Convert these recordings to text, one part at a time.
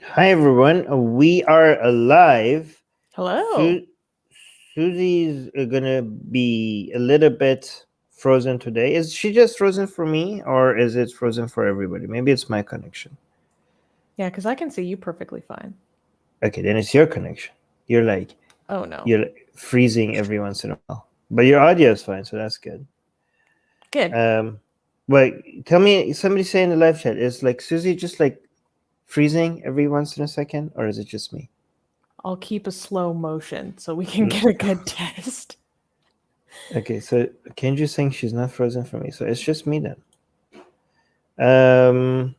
Hi everyone, we are alive. Hello. Su- Susie's gonna be a little bit frozen today. Is she just frozen for me, or is it frozen for everybody? Maybe it's my connection. Yeah, because I can see you perfectly fine. Okay, then it's your connection. You're like Oh no. you're like freezing every once in a while, but your audio is fine, so that's good. Good. Um, but tell me, somebody say in the live chat, is like Susie just like freezing every once in a second, or is it just me? I'll keep a slow motion so we can get a good test. Okay, so Kenji's saying she's not frozen for me, so it's just me then. Um.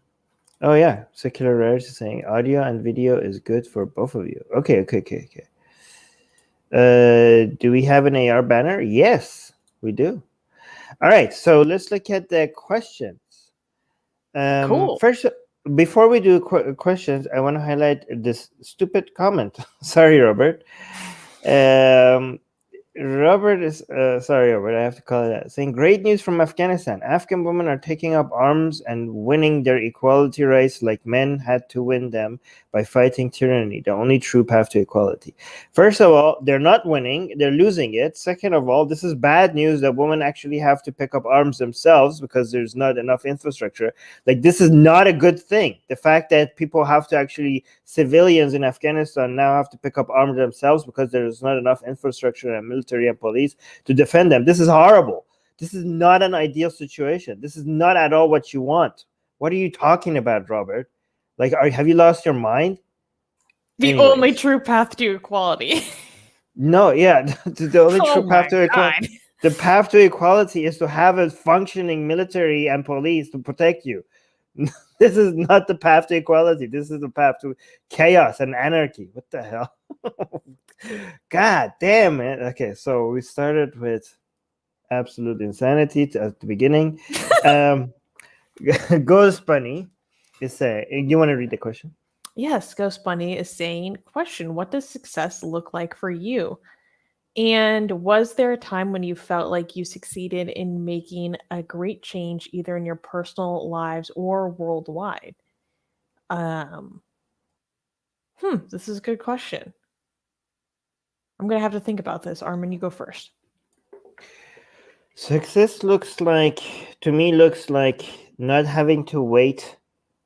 Oh yeah, Secular Rarity is saying audio and video is good for both of you. Okay. Do we have an AR banner? Yes, we do. All right, so let's look at the questions. Cool. First, before we do questions, I want to highlight this stupid comment. Sorry, Robert. Um, Robert is sorry, Robert. I have to call it that. Saying great news from Afghanistan. Afghan women are taking up arms and winning their equality rights like men had to win them by fighting tyranny. The only true path to equality. First of all, they're not winning; they're losing it. Second of all, this is bad news that women actually have to pick up arms themselves because there's not enough infrastructure. Like this is not a good thing. The fact that people have to actually civilians in Afghanistan now have to pick up arms themselves because there's not enough infrastructure and military and police to defend them. This is horrible. This is not an ideal situation. This is not at all what you want. What are you talking about, Robert? Like, have you lost your mind? The only Anyways, true path to equality. no, yeah, the only true Oh path my to equality. god. The path to equality is to have a functioning military and police to protect you. This is not the path to equality. This is the path to chaos and anarchy. What the hell? God damn it. Okay, so we started with absolute insanity at the beginning. Um, Ghost Bunny is saying, you want to read the question? Yes, Ghost Bunny is saying, question, what does success look like for you? And was there a time when you felt like you succeeded in making a great change either in your personal lives or worldwide? Um, this is a good question. I'm gonna have to think about this. Armin, you go first. Success looks like, to me, looks like not having to wait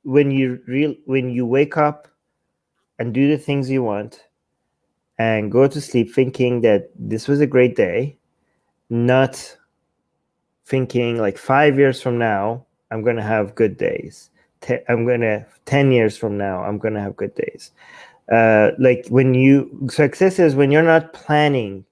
when you wake up and do the things you want and go to sleep thinking that this was a great day, not thinking like 5 years from now, I'm going to have good days. 10 years from now, I'm going to have good days. Like success is when you're not planning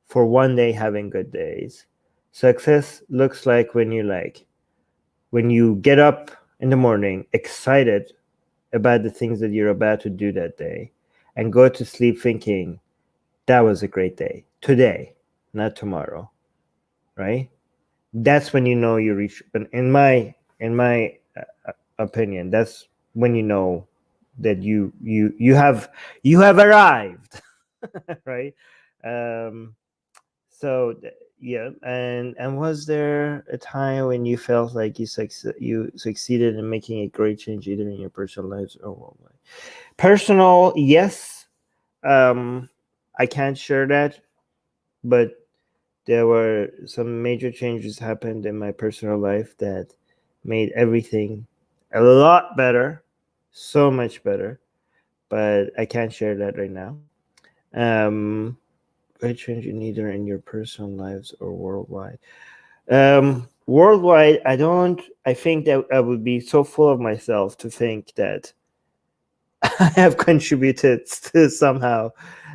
for one day having good days. Success looks like when you get up in the morning excited about the things that you're about to do that day and go to sleep thinking that was a great day today, not tomorrow, right? That's when you know you reach. In my opinion, that's when you know that you have arrived, right? Um, so yeah, and was there a time when you felt like you succeeded in making a great change either in your personal lives or worldwide? Personal, yes. Um, I can't share that, but there were some major changes happened in my personal life that made everything a lot better, so much better. But I can't share that right now. Um, great change in either in your personal lives or worldwide. Worldwide, I don't. I think that I would be so full of myself to think that I have contributed to somehow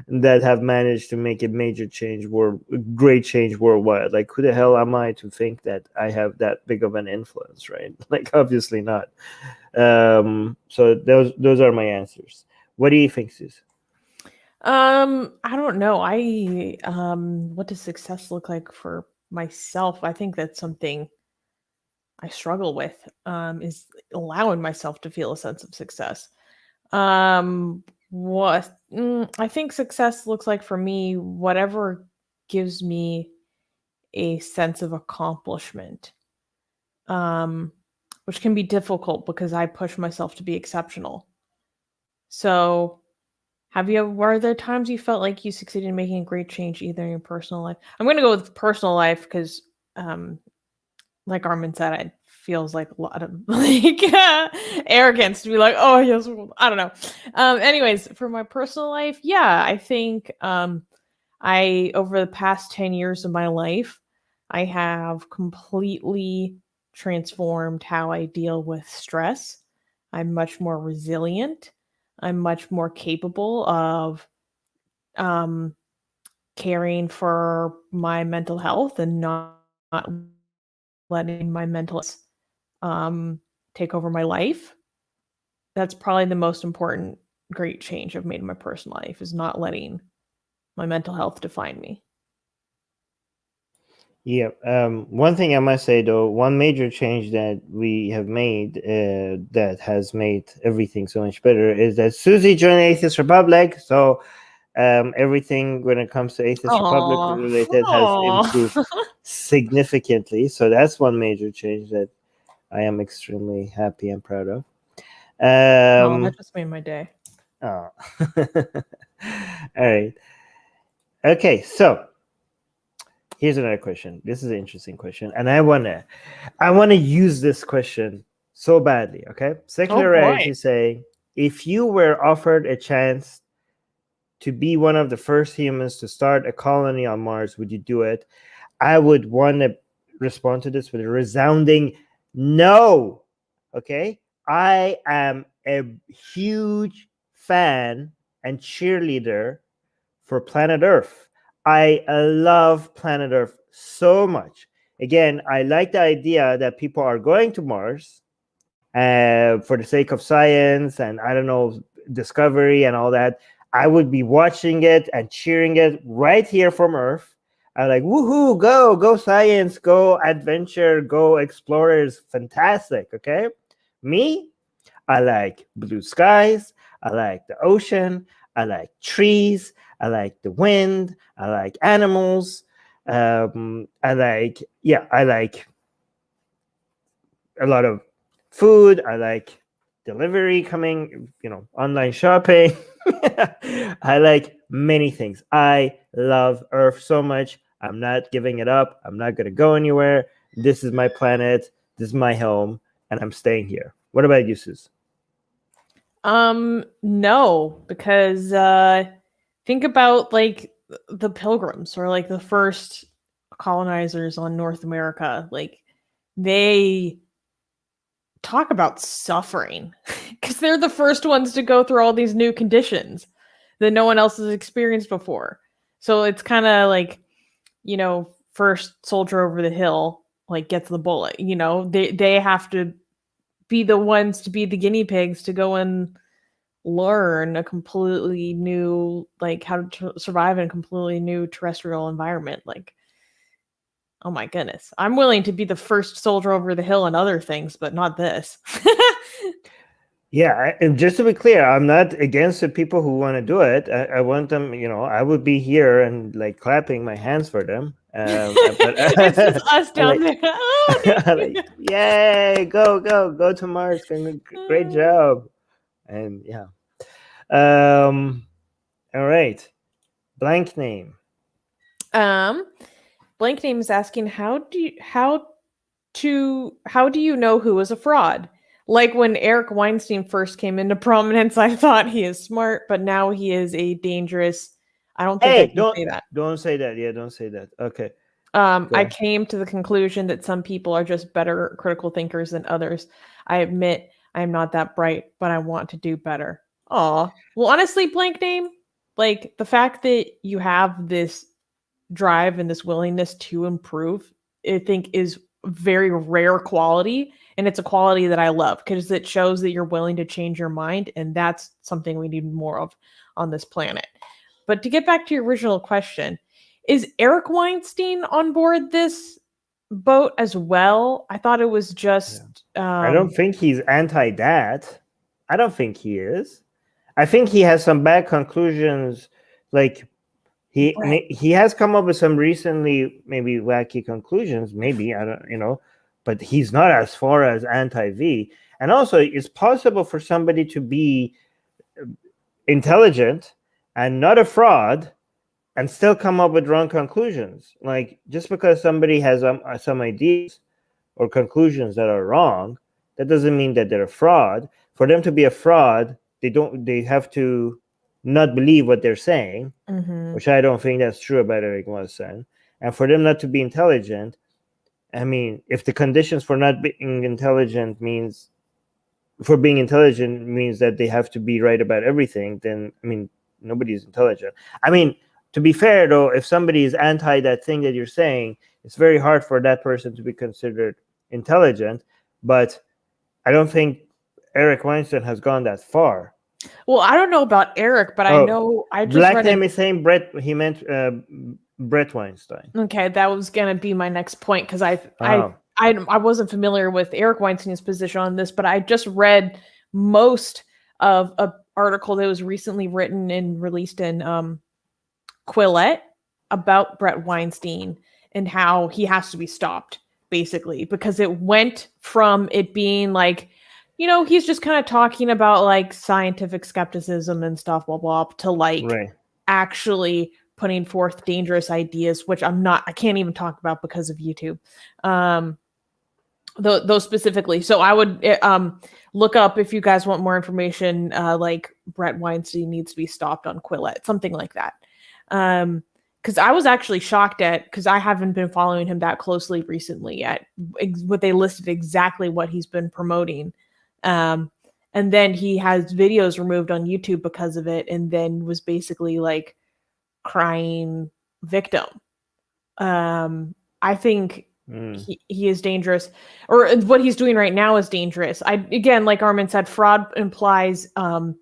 that have managed to make a major change, great change worldwide. Like, who the hell am I to think that I have that big of an influence, right? Like, obviously not. So those are my answers. What do you think, Sus? I don't know. What does success look like for myself? I think that's something I struggle with, is allowing myself to feel a sense of success. I think success looks like for me, whatever gives me a sense of accomplishment, um, which can be difficult because I push myself to be exceptional. So, were there times you felt like you succeeded in making a great change either in your personal life? I'm going to go with personal life because, like Armin said, it feels like a lot of like arrogance to be like, oh yes, I don't know. Anyways, for my personal life, yeah, I think I over the past 10 years of my life, I have completely transformed how I deal with stress. I'm much more resilient. I'm much more capable of um, caring for my mental health and not letting my mental take over my life. That's probably the most important great change I've made in my personal life is not letting my mental health define me. Yeah. One thing I must say though, one major change that we have made that has made everything so much better is that Susie joined Atheist Republic. So everything when it comes to Atheist Republic Aww. related has improved significantly. So that's one major change that I am extremely happy and proud of. Oh, that Um, just made my day. oh. All right. Okay, so here's another question. This is an interesting question, and I wanna use this question so badly. Okay, Oh Secular boy. Edge is saying, if you were offered a chance to be one of the first humans to start a colony on Mars, would you do it? I would want to respond to this with a resounding no. Okay, I am a huge fan and cheerleader for planet Earth. I love planet Earth so much. Again, I like the idea that people are going to Mars for the sake of science and I don't know, discovery and all that. I would be watching it and cheering it right here from Earth. I'm like, woohoo, go science, go adventure, go explorers, fantastic. Okay. Me, I like blue skies. I like the ocean. I like trees. I like the wind. I like animals. I like a lot of food. I like delivery coming, online shopping. I like many things. I love Earth so much. I'm not giving it up. I'm not going to go anywhere. This is my planet. This is my home, and I'm staying here. What about you, Sus? No, because think about like the pilgrims or like the first colonizers on North America. Like they talk about suffering because they're the first ones to go through all these new conditions that no one else has experienced before. So it's kind of like, first soldier over the hill like gets the bullet. They have to be the ones to be the guinea pigs to go and learn a completely new like how to survive in a completely new terrestrial environment. Like, oh my goodness, I'm willing to be the first soldier over the hill and other things, but not this. Yeah, and just to be clear, I'm not against the people who want to do it. I want them, I would be here and like clapping my hands for them. But It's just us down like, there. Oh, thank like, you. yay, go to Mars. Great job. And yeah. All right. Blank name. Blank name is asking how do you know who is a fraud? Like when Eric Weinstein first came into prominence, I thought he is smart, but now he is a dangerous. I don't think I Hey, can say that. don't say that. Yeah, don't say that. Okay. I Go. came to the conclusion that some people are just better critical thinkers than others. I admit I am not that bright, but I want to do better. Aw. Well, honestly, blank name, like the fact that you have this drive and this willingness to improve, I think is very rare quality. And it's a quality that I love because it shows that you're willing to change your mind. And that's something we need more of on this planet. But to get back to your original question, is Eric Weinstein on board this boat as well? I thought it was just. I don't think he's anti that. I don't think he is. I think he has some bad conclusions. Like Right. he has come up with some recently maybe wacky conclusions. Maybe I don't. But he's not as far as anti V. And also, it's possible for somebody to be intelligent and not a fraud and still come up with wrong conclusions. Like, just because somebody has some ideas or conclusions that are wrong, that doesn't mean that they're a fraud. For them to be a fraud, they have to not believe what they're saying, which I don't think that's true about Eric Wasson. And for them not to be intelligent, I mean, if the conditions for not being intelligent means that they have to be right about everything, then, I mean, nobody's intelligent. I mean, to be fair, though, if somebody is anti that thing that you're saying, it's very hard for that person to be considered intelligent. But I don't think Eric Weinstein has gone that far. Well, I don't know about Eric, but I know I just Black name is saying Brett. He meant Brett Weinstein. Okay, that was gonna be my next point, because I wasn't familiar with Eric Weinstein's position on this, but I just read most of an article that was recently written and released in Quillette about Brett Weinstein and how he has to be stopped, basically, because it went from it being like, he's just kind of talking about like scientific skepticism and stuff, blah, blah, to like actually putting forth dangerous ideas, which I can't even talk about because of YouTube. Those specifically. So I would look up, if you guys want more information, like Brett Weinstein needs to be stopped on Quillette, something like that. Because I was actually shocked because I haven't been following him that closely recently at what they listed exactly what he's been promoting. And then he has videos removed on YouTube because of it, and then was basically like crying victim. I think he is dangerous, or what he's doing right now is dangerous. Again, like Armin said, fraud implies a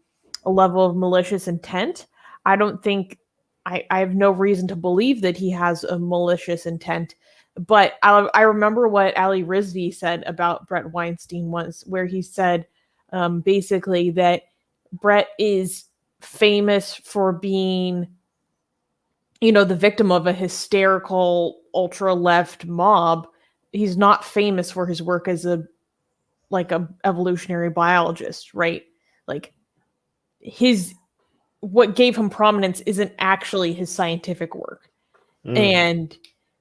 level of malicious intent. I don't think I have no reason to believe that he has a malicious intent, but I remember what Ali Rizvi said about Brett Weinstein once, where he said basically that Brett is famous for being, the victim of a hysterical ultra-left mob. He's not famous for his work as a evolutionary biologist, right? Like, what gave him prominence isn't actually his scientific work. And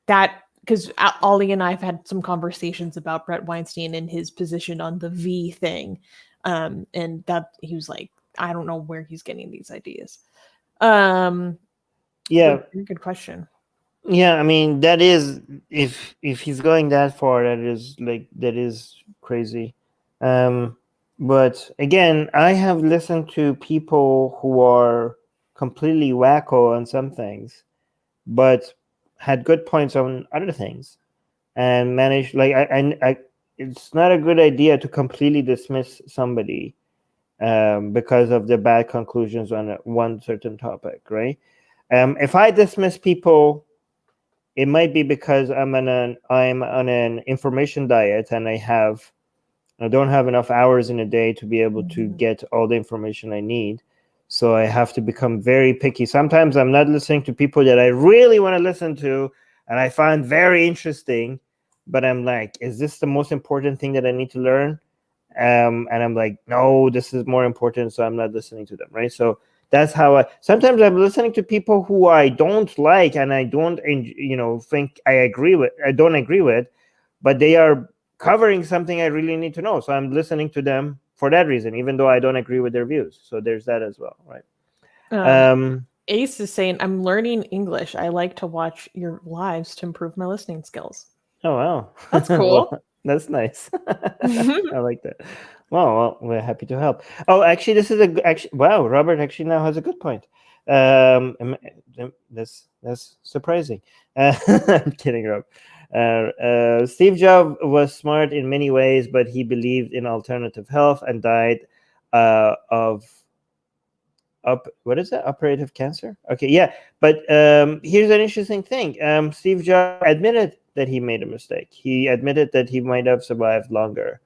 that, because Ollie and I have had some conversations about Brett Weinstein and his position on the V thing. And that he was like, I don't know where he's getting these ideas. Yeah. Good question. Yeah, I mean, that is, if he's going that far, that is crazy. But again, I have listened to people who are completely wacko on some things, but had good points on other things, and managed, like, I it's not a good idea to completely dismiss somebody because of the bad conclusions on one certain topic, right? If I dismiss people, it might be because I'm on an information diet, and I don't have enough hours in a day to be able to get all the information I need. So I have to become very picky. Sometimes I'm not listening to people that I really want to listen to and I find very interesting, but I'm like, is this the most important thing that I need to learn? And I'm like, no, this is more important, so I'm not listening to them, right? So that's how sometimes I'm listening to people who I don't like and I don't, think I don't agree with, but they are covering something I really need to know. So I'm listening to them for that reason, even though I don't agree with their views. So there's that as well, right? Ace is saying, I'm learning English. I like to watch your lives to improve my listening skills. Oh, wow. That's cool. Well, that's nice. I like that. Well, we're happy to help. Oh, actually, wow, Robert actually now has a good point. That's surprising. I'm kidding, Rob. Steve Jobs was smart in many ways, but he believed in alternative health and died of operative cancer. Okay, yeah, but here's an interesting thing. Steve Jobs admitted that he made a mistake. He admitted that he might have survived longer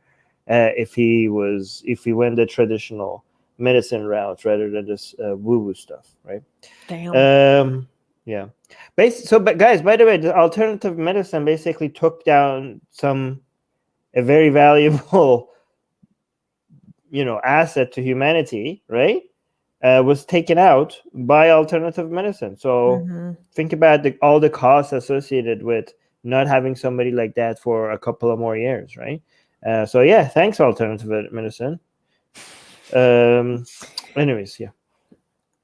if he went the traditional medicine route rather than this woo-woo stuff, right? Damn. Yeah. But guys, by the way, the alternative medicine basically took down a very valuable, asset to humanity, right? was taken out by alternative medicine. So think about all the costs associated with not having somebody like that for a couple of more years, right? So yeah, thanks alternative medicine. Anyways, yeah.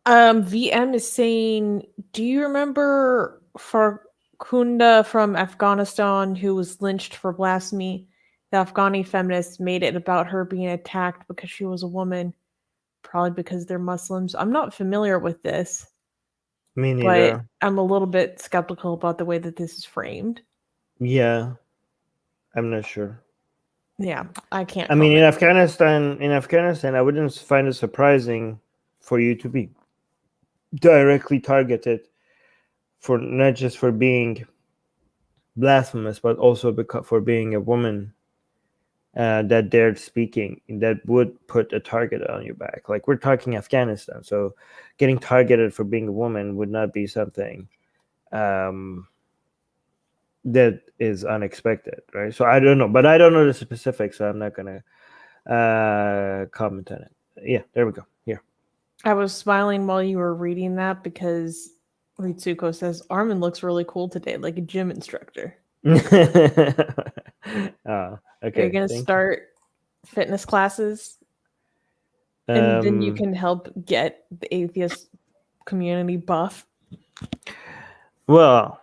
VM is saying, do you remember Farkunda from Afghanistan who was lynched for blasphemy? The Afghani feminists made it about her being attacked because she was a woman, probably because they're Muslims. I'm not familiar with this, Me but neither. I'm a little bit skeptical about the way that this is framed. Yeah, I'm not sure. Yeah, I can't. I mean, in comment. Afghanistan, I wouldn't find it surprising for you to be directly targeted for not just for being blasphemous, but also because for being a woman that dared speaking, that would put a target on your back. Like, we're talking Afghanistan, so getting targeted for being a woman would not be something that is unexpected, right? So I don't know, but I don't know the specifics, so I'm not gonna comment on it. Yeah, there we go. Here. I was smiling while you were reading that because Ritsuko says Armin looks really cool today, like a gym instructor. Okay. Are you gonna start fitness classes? And then you can help get the atheist community buff. Well,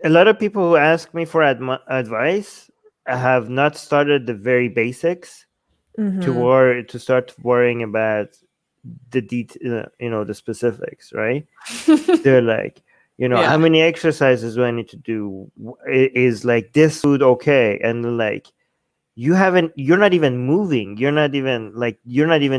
a lot of people who ask me for advice have not started the very basics to start worrying about the the specifics, right? They're like, how many exercises do I need to do? Is like this food okay? And like, you're not even moving. You're not even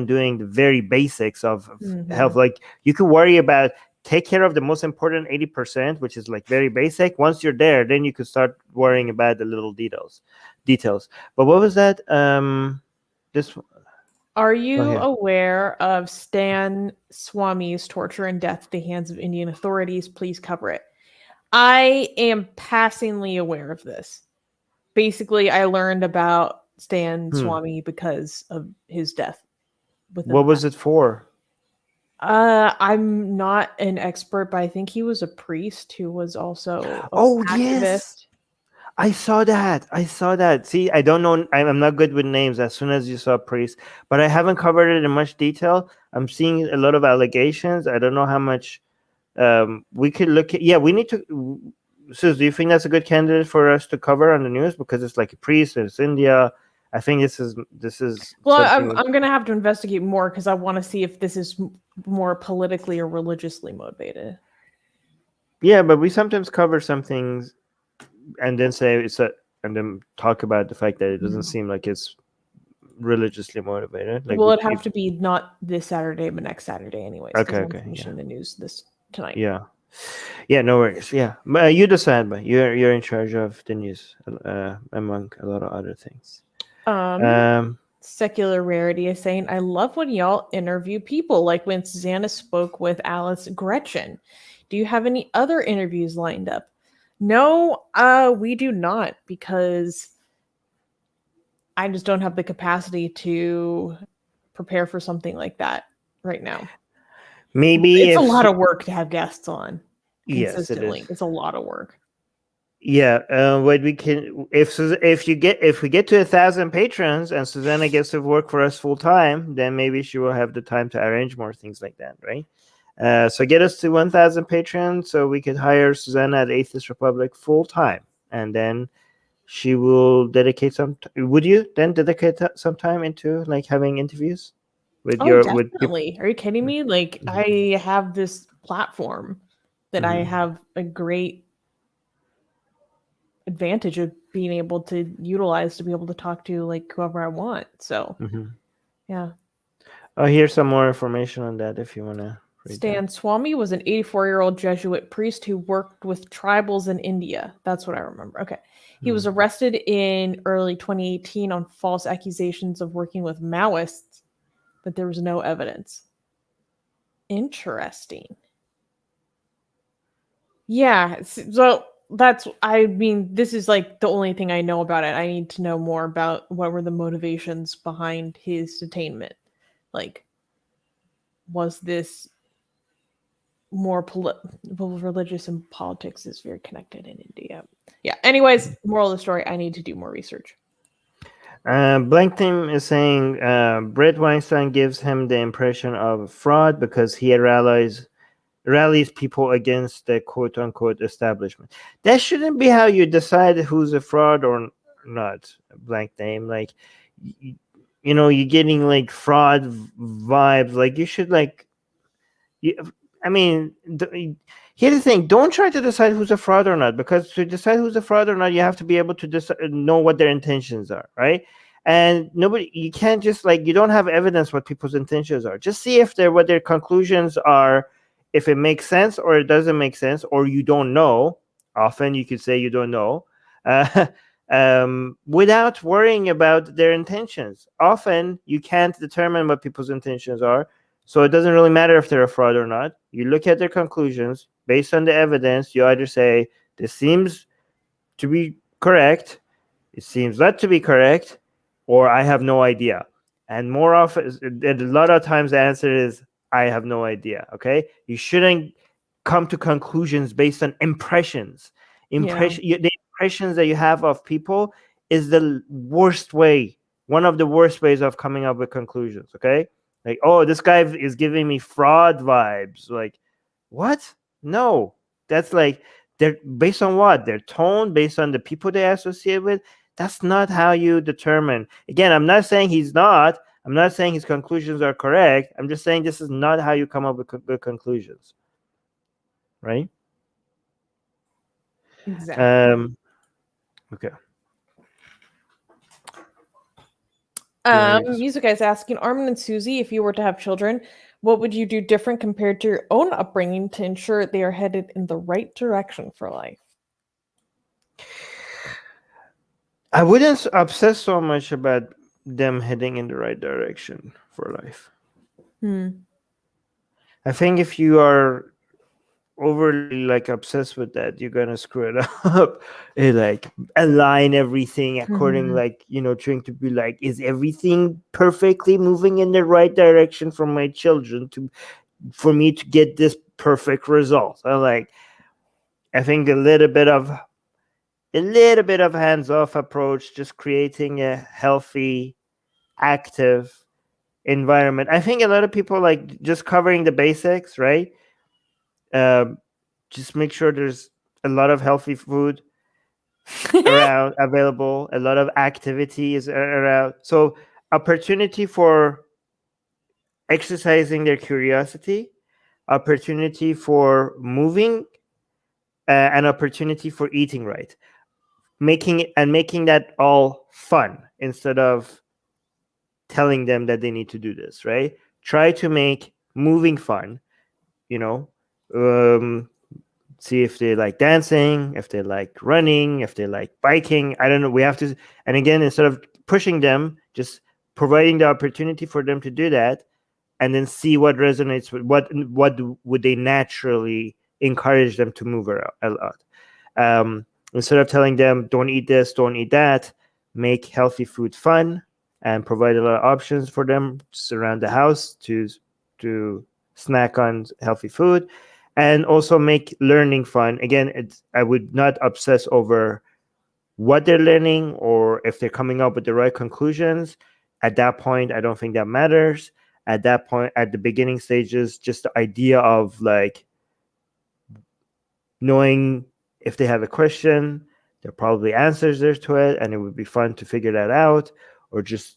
doing the very basics of health. Like, you could worry about take care of the most important 80%, which is like very basic. Once you're there, then you could start worrying about the little details. But what was that? This. Are you aware of Stan Swami's torture and death at the hands of Indian authorities? Please cover it. I am passingly aware of this. Basically, I learned about Stan Swami because of his death. What was it for? I'm not an expert, but I think he was a priest who was also an activist. Yes. I saw that. See, I don't know. I'm not good with names. As soon as you saw priest, but I haven't covered it in much detail. I'm seeing a lot of allegations. I don't know how much we could look at. Yeah, we need to. Sus, do you think that's a good candidate for us to cover on the news? Because it's like a priest, and it's India. I think this is. Well, I'm gonna have to investigate more because I want to see if this is more politically or religiously motivated. Yeah, but we sometimes cover some things and then say and then talk about the fact that it doesn't seem like it's religiously motivated. Like, well, it'd have to be not this Saturday, but next Saturday, anyways. Okay. I'm finishing the news tonight. Yeah, no worries. Yeah, but you decide. But you're in charge of the news, among a lot of other things. Secular Rarity is saying, I love when y'all interview people, like when Susanna spoke with Alice Gretchen. Do you have any other interviews lined up? No, we do not, because I just don't have the capacity to prepare for something like that right now. Maybe it's a lot of work to have guests on Yes, consistently. it is. It's a lot of work. Yeah, what we can if we get to 1,000 patrons and Susanna gets to work for us full time, then maybe she will have the time to arrange more things like that, right? So get us to 1,000 patrons so we could hire Susanna at Atheist Republic full time, and then she will dedicate some. Would you then dedicate some time into like having interviews with definitely. Are you kidding me? Like, I have this platform that I have a great advantage of being able to utilize to be able to talk to like whoever I want. So yeah. Here's some more information on that if you want to read Stan Swami was an 84-year-old Jesuit priest who worked with tribals in India. That's what I remember. Okay. He was arrested in early 2018 on false accusations of working with Maoists, but there was no evidence. Interesting. Yeah. So this is like the only thing I know about it. I need to know more about what were the motivations behind his detainment. Like, was this more religious and politics is very connected in India. Yeah. Anyways, moral of the story, I need to do more research. Blank Team is saying Brett Weinstein gives him the impression of fraud because he rallies people against the quote-unquote establishment. That shouldn't be how you decide who's a fraud or not. Blank Name, like, you're getting like fraud vibes. Like, you should like, I mean, here's the thing: don't try to decide who's a fraud or not, because to decide who's a fraud or not, you have to be able to know what their intentions are, right? And you can't just like, you don't have evidence what people's intentions are. Just see if what their conclusions are, if it makes sense or it doesn't make sense, or you don't know. Often you could say you don't know, without worrying about their intentions. Often you can't determine what people's intentions are. So it doesn't really matter if they're a fraud or not. You look at their conclusions based on the evidence. You either say, this seems to be correct, it seems not to be correct, or I have no idea. And more often, a lot of times the answer is, I have no idea. Okay? You shouldn't come to conclusions based on impressions. The impressions that you have of people is the worst way, one of the worst ways of coming up with conclusions. Okay? Like, oh, this guy is giving me fraud vibes. Like, what? No. That's like, they're based on what? Their tone, based on the people they associate with. That's not how you determine. Again, I'm not saying he's not. I'm not saying his conclusions are correct. I'm just saying this is not how you come up with good conclusions. Right? Exactly. Okay. Music guy's asking, Armin and Susie, if you were to have children, what would you do different compared to your own upbringing to ensure they are headed in the right direction for life? I wouldn't obsess so much about them heading in the right direction for life. I think if you are overly like obsessed with that, you're gonna screw it up. And like align everything according, like, trying to be like, is everything perfectly moving in the right direction for my children for me to get this perfect result? I think a little bit of hands-off approach, just creating a healthy, active environment. I think a lot of people like just covering the basics, right? Just make sure there's a lot of healthy food around available, a lot of activities around. So opportunity for exercising their curiosity, opportunity for moving, an opportunity for eating right. Making that all fun instead of telling them that they need to do this, right? Try to make moving fun, see if they like dancing, if they like running, if they like biking. I don't know. We have to, and again, instead of pushing them, just providing the opportunity for them to do that, and then see what resonates with what would they naturally encourage them to move around a lot. Instead of telling them, don't eat this, don't eat that, make healthy food fun and provide a lot of options for them just around the house to snack on healthy food. And also make learning fun. Again, I would not obsess over what they're learning or if they're coming up with the right conclusions. At that point, I don't think that matters. At that point, at the beginning stages, just the idea of like knowing if they have a question, there are probably answers there to it, and it would be fun to figure that out, or just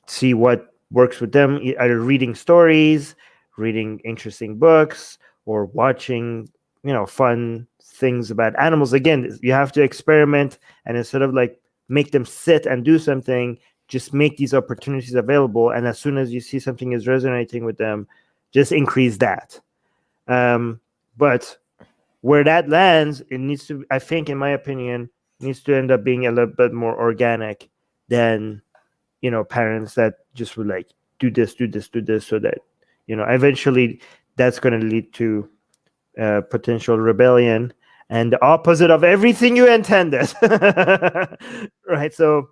see what works with them. Either reading stories, reading interesting books, or watching fun things about animals. Again, you have to experiment, and instead of like make them sit and do something, just make these opportunities available. And as soon as you see something is resonating with them, just increase that. But where that lands, it needs to, I think, in my opinion, needs to end up being a little bit more organic than parents that just would like do this, so that eventually that's going to lead to potential rebellion and the opposite of everything you intended. Right? So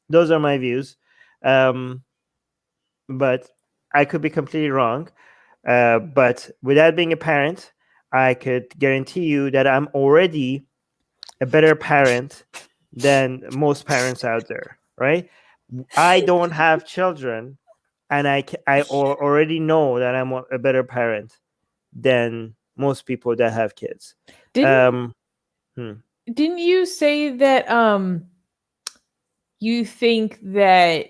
those are my views. But I could be completely wrong. But without being a parent, I could guarantee you that I'm already a better parent than most parents out there, right? I don't have children, and already know that I'm a better parent than most people that have kids. Didn't Um, hmm. didn't you say that you think that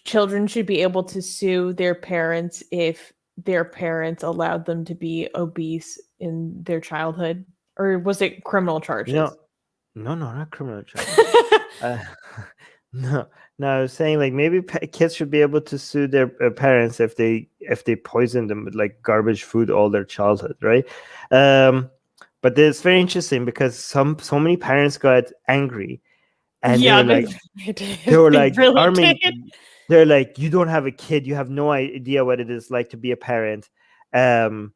children should be able to sue their parents if their parents allowed them to be obese in their childhood? Or was it criminal charges? No, no, not criminal charges. uh, no, no, I was saying like maybe kids should be able to sue their parents if they poison them with like garbage food all their childhood, right? But it's very interesting because so many parents got angry, and Yeah, they they were like, really Armin, did. they're like, you don't have a kid, you have no idea what it is like to be a parent, and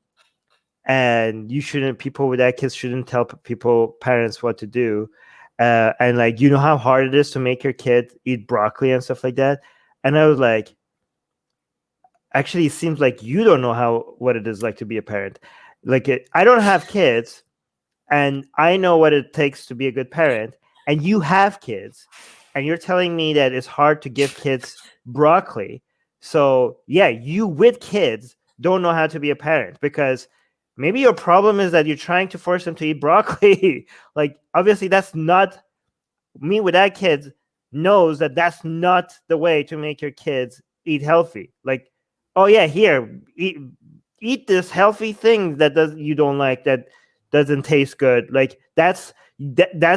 you shouldn't. People without kids shouldn't tell parents what to do, and like, you know how hard it is to make your kid eat broccoli and stuff like that. And I was like, actually, it seems like you don't know what it is like to be a parent. Like, I don't have kids, and I know what it takes to be a good parent, and you have kids, and you're telling me that it's hard to give kids broccoli. So yeah, you with kids don't know how to be a parent, because maybe your problem is that you're trying to force them to eat broccoli. Like, obviously that's not, me without kids knows that that's not the way to make your kids eat healthy. Like, oh yeah, here, eat this healthy thing that you don't like, that doesn't taste good. Like, that's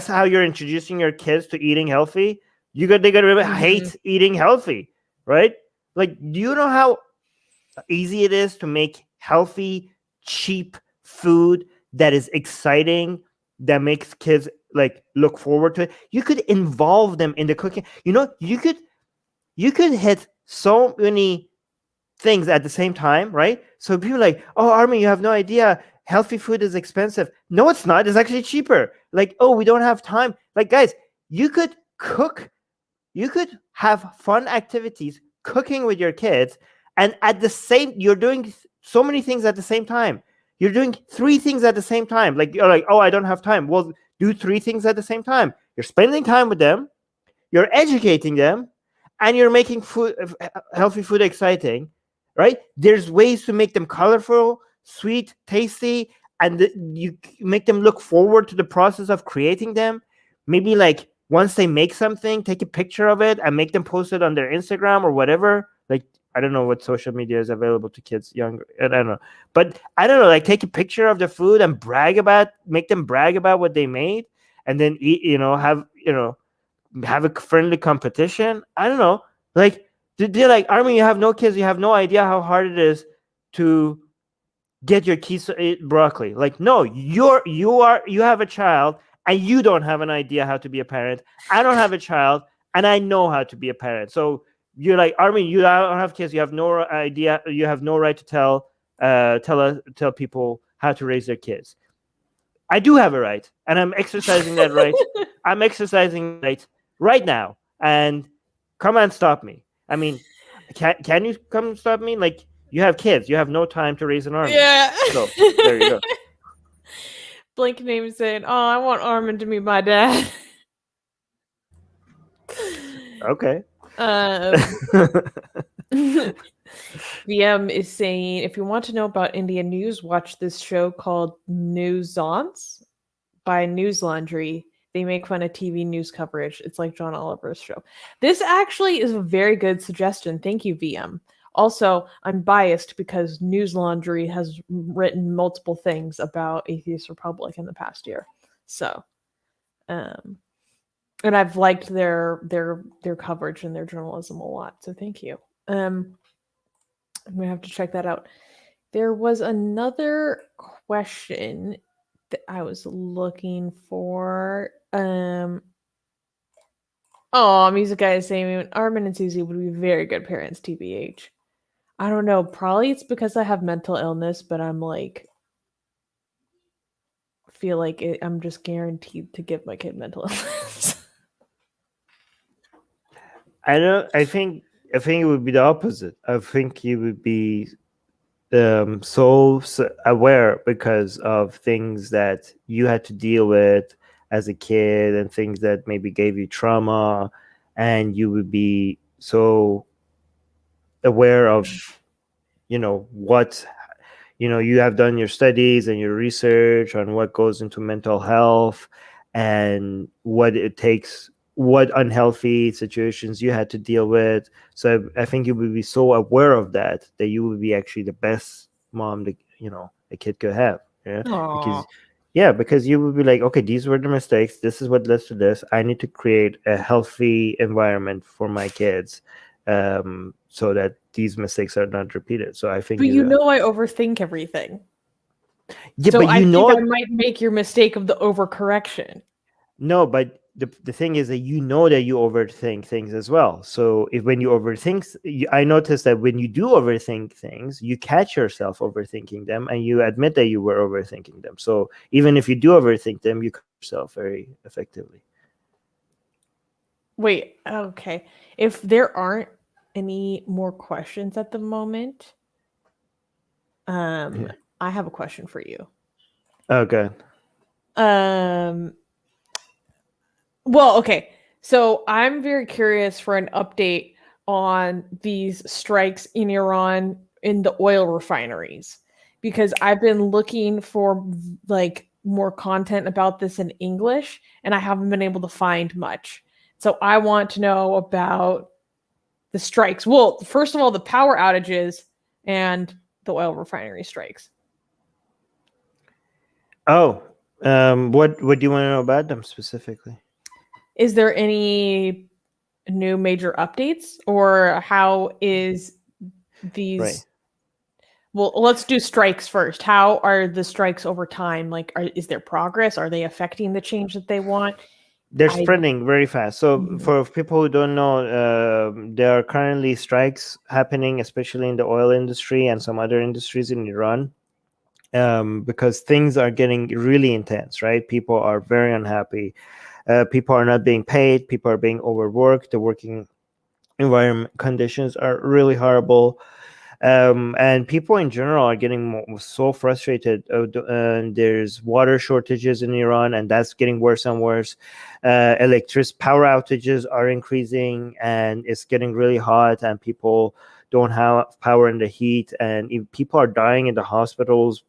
how you're introducing your kids to eating healthy. They're gonna hate eating healthy, right? Like, do you know how easy it is to make healthy, cheap food that is exciting, that makes kids like look forward to it? You could involve them in the cooking. You could hit so many things at the same time, right? So people are like, oh, Armin, you have no idea, healthy food is expensive. No, it's not. It's actually cheaper. Like, oh, we don't have time. Like, guys, you could cook. You could have fun activities cooking with your kids, and you're doing so many things at the same time. You're doing 3 things at the same time. Like, you're like, oh, I don't have time. Well, do 3 things at the same time. You're spending time with them, you're educating them, and you're making healthy food exciting, right? There's ways to make them colorful, sweet, tasty, and you make them look forward to the process of creating them. Maybe like, once they make something, take a picture of it and make them post it on their Instagram or whatever. Like, I don't know what social media is available to kids younger. I don't know. But I don't know, like, take a picture of the food and make them brag about what they made, and then eat, have a friendly competition. I don't know. Like, they're like, Armin, you have no kids, you have no idea how hard it is to get your kids to eat broccoli. Like, no, you have a child, and you don't have an idea how to be a parent. I don't have a child, and I know how to be a parent. So you're like, Armin, you don't have kids, you have no idea, you have no right to tell people how to raise their kids. I do have a right, and I'm exercising that right. I'm exercising right now, and come and stop me. I mean, can you come stop me? Like, you have kids, you have no time to raise an army. Yeah. So there you go. Blink name saying, "Oh, I want Armin to meet my dad." Okay. VM is saying, if you want to know about Indian news, watch this show called Newsance by News Laundry. They make fun of TV news coverage. It's like John Oliver's show. This actually is a very good suggestion. Thank you, VM. Also, I'm biased because News Laundry has written multiple things about Atheist Republic in the past year. So, and I've liked their coverage and their journalism a lot. So thank you. I'm gonna have to check that out. There was another question that I was looking for. Music guy is saying Armin and Susie would be very good parents, TBH. I don't know. Probably it's because I have mental illness, but I'm like, feel like I'm just guaranteed to give my kid mental illness. I think I think it would be the opposite. I think you would be so aware because of things that you had to deal with as a kid and things that maybe gave you trauma, and you would be so aware of what you have done your studies and your research on what goes into mental health and what it takes, what unhealthy situations you had to deal with. So I think you would be so aware of that you would be actually the best mom that a kid could have. Yeah, Aw. because you would be like, okay, these were the mistakes. This is what led to this. I need to create a healthy environment for my kids, so that these mistakes are not repeated. So I think But you know I overthink everything. yeah, So but I think I might make your mistake of the overcorrection. no, but the thing is that you overthink things as well. So when you overthink, I noticed that when you do overthink things, you catch yourself overthinking them and you admit that you were overthinking them. So even if you do overthink them, you catch yourself very effectively. Wait, okay. If there aren't any more questions at the moment, Yeah. I have a question for you. Okay. Well, okay. So I'm very curious for an update on these strikes in Iran in the oil refineries, because I've been looking for like more content about this in English and I haven't been able to find much. So I want to know about the strikes. Well, first of all, the power outages and the oil refinery strikes. Oh, what do you want to know about them specifically? Is there any new major updates, or how is these Right. Well, let's do strikes first. How are the strikes over time? Like, is there progress? Are they affecting the change that they want? They're spreading very fast. So Mhm. for people who don't know, there are currently strikes happening, especially in the oil industry and some other industries in Iran, because things are getting really intense, right? People are very unhappy. People are not being paid. People are being overworked. The working environment conditions are really horrible. And people in general are getting so frustrated. There's water shortages in Iran, and that's getting worse and worse. Electric power outages are increasing, and it's getting really hot, and people don't have power in the heat, and if people are dying in the hospitals,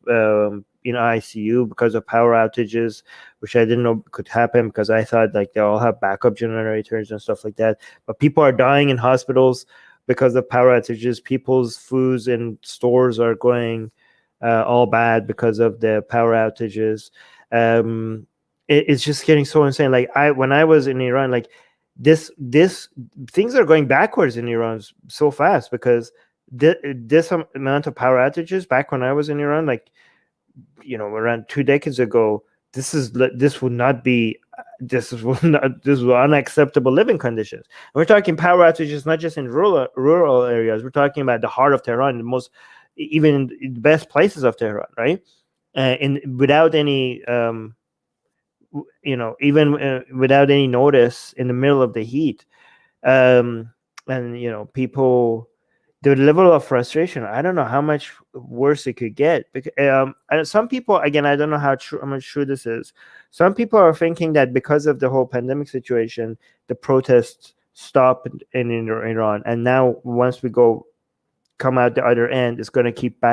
in ICU because of power outages, which I didn't know could happen because I thought like they all have backup generators and stuff like that. But people are dying in hospitals because of power outages. People's foods and stores are going all bad because of the power outages. It's just getting so insane. Like when I was in Iran, like this things are going backwards in Iran so fast because this amount of power outages back when I was in Iran, like around 2 decades ago, this would not be this is not this was unacceptable living conditions. And we're talking power outages not just in rural areas. We're talking about the heart of Tehran, the most even in the best places of Tehran, right? And without any even without any notice in the middle of the heat. And people, the level of frustration, I don't know how much worse it could get. Because and some people, again, I don't know how much true this is. Some people are thinking that because of the whole pandemic situation, the protests stopped in Iran, and now once we come out the other end, it's going to keep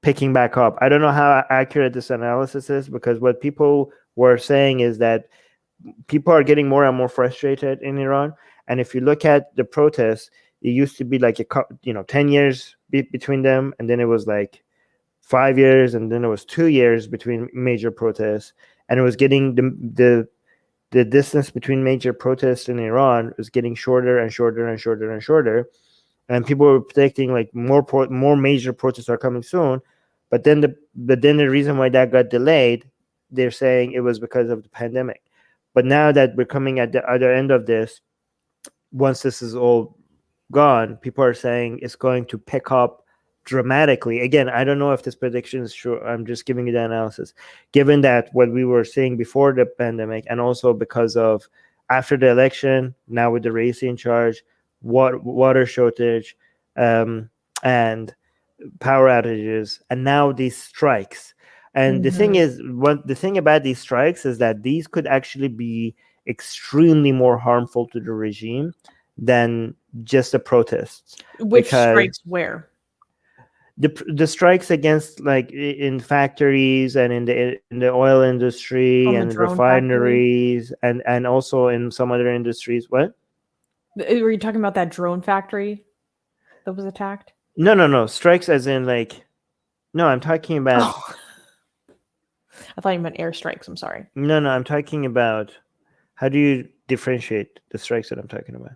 picking back up. I don't know how accurate this analysis is, because what people were saying is that people are getting more and more frustrated in Iran. And if you look at the protests, it used to be like 10 years between them, and then it was like 5 years, and then it was 2 years between major protests, and it was getting the distance between major protests in Iran was getting shorter and shorter and shorter and shorter, and people were predicting like more major protests are coming soon. But then the reason why that got delayed, they're saying it was because of the pandemic. But now that we're coming at the other end of this, once this is all gone, people are saying it's going to pick up dramatically. Again, I don't know if this prediction is true. I'm just giving you the analysis. Given that what we were seeing before the pandemic, and also because of after the election, now with the race in charge, water shortage, and power outages, and now these strikes. And the thing is, the thing about these strikes is that these could actually be extremely more harmful to the regime than just the protests. Which because strikes where? the strikes against, like, in factories and in the oil industry On the and drone factory? refineries and also in some other industries. What? Were you talking about that drone factory that was attacked? No. Strikes as in, like, no, I'm talking about. Oh. I thought you meant airstrikes. I'm sorry. No, I'm talking about, how do you differentiate the strikes that I'm talking about?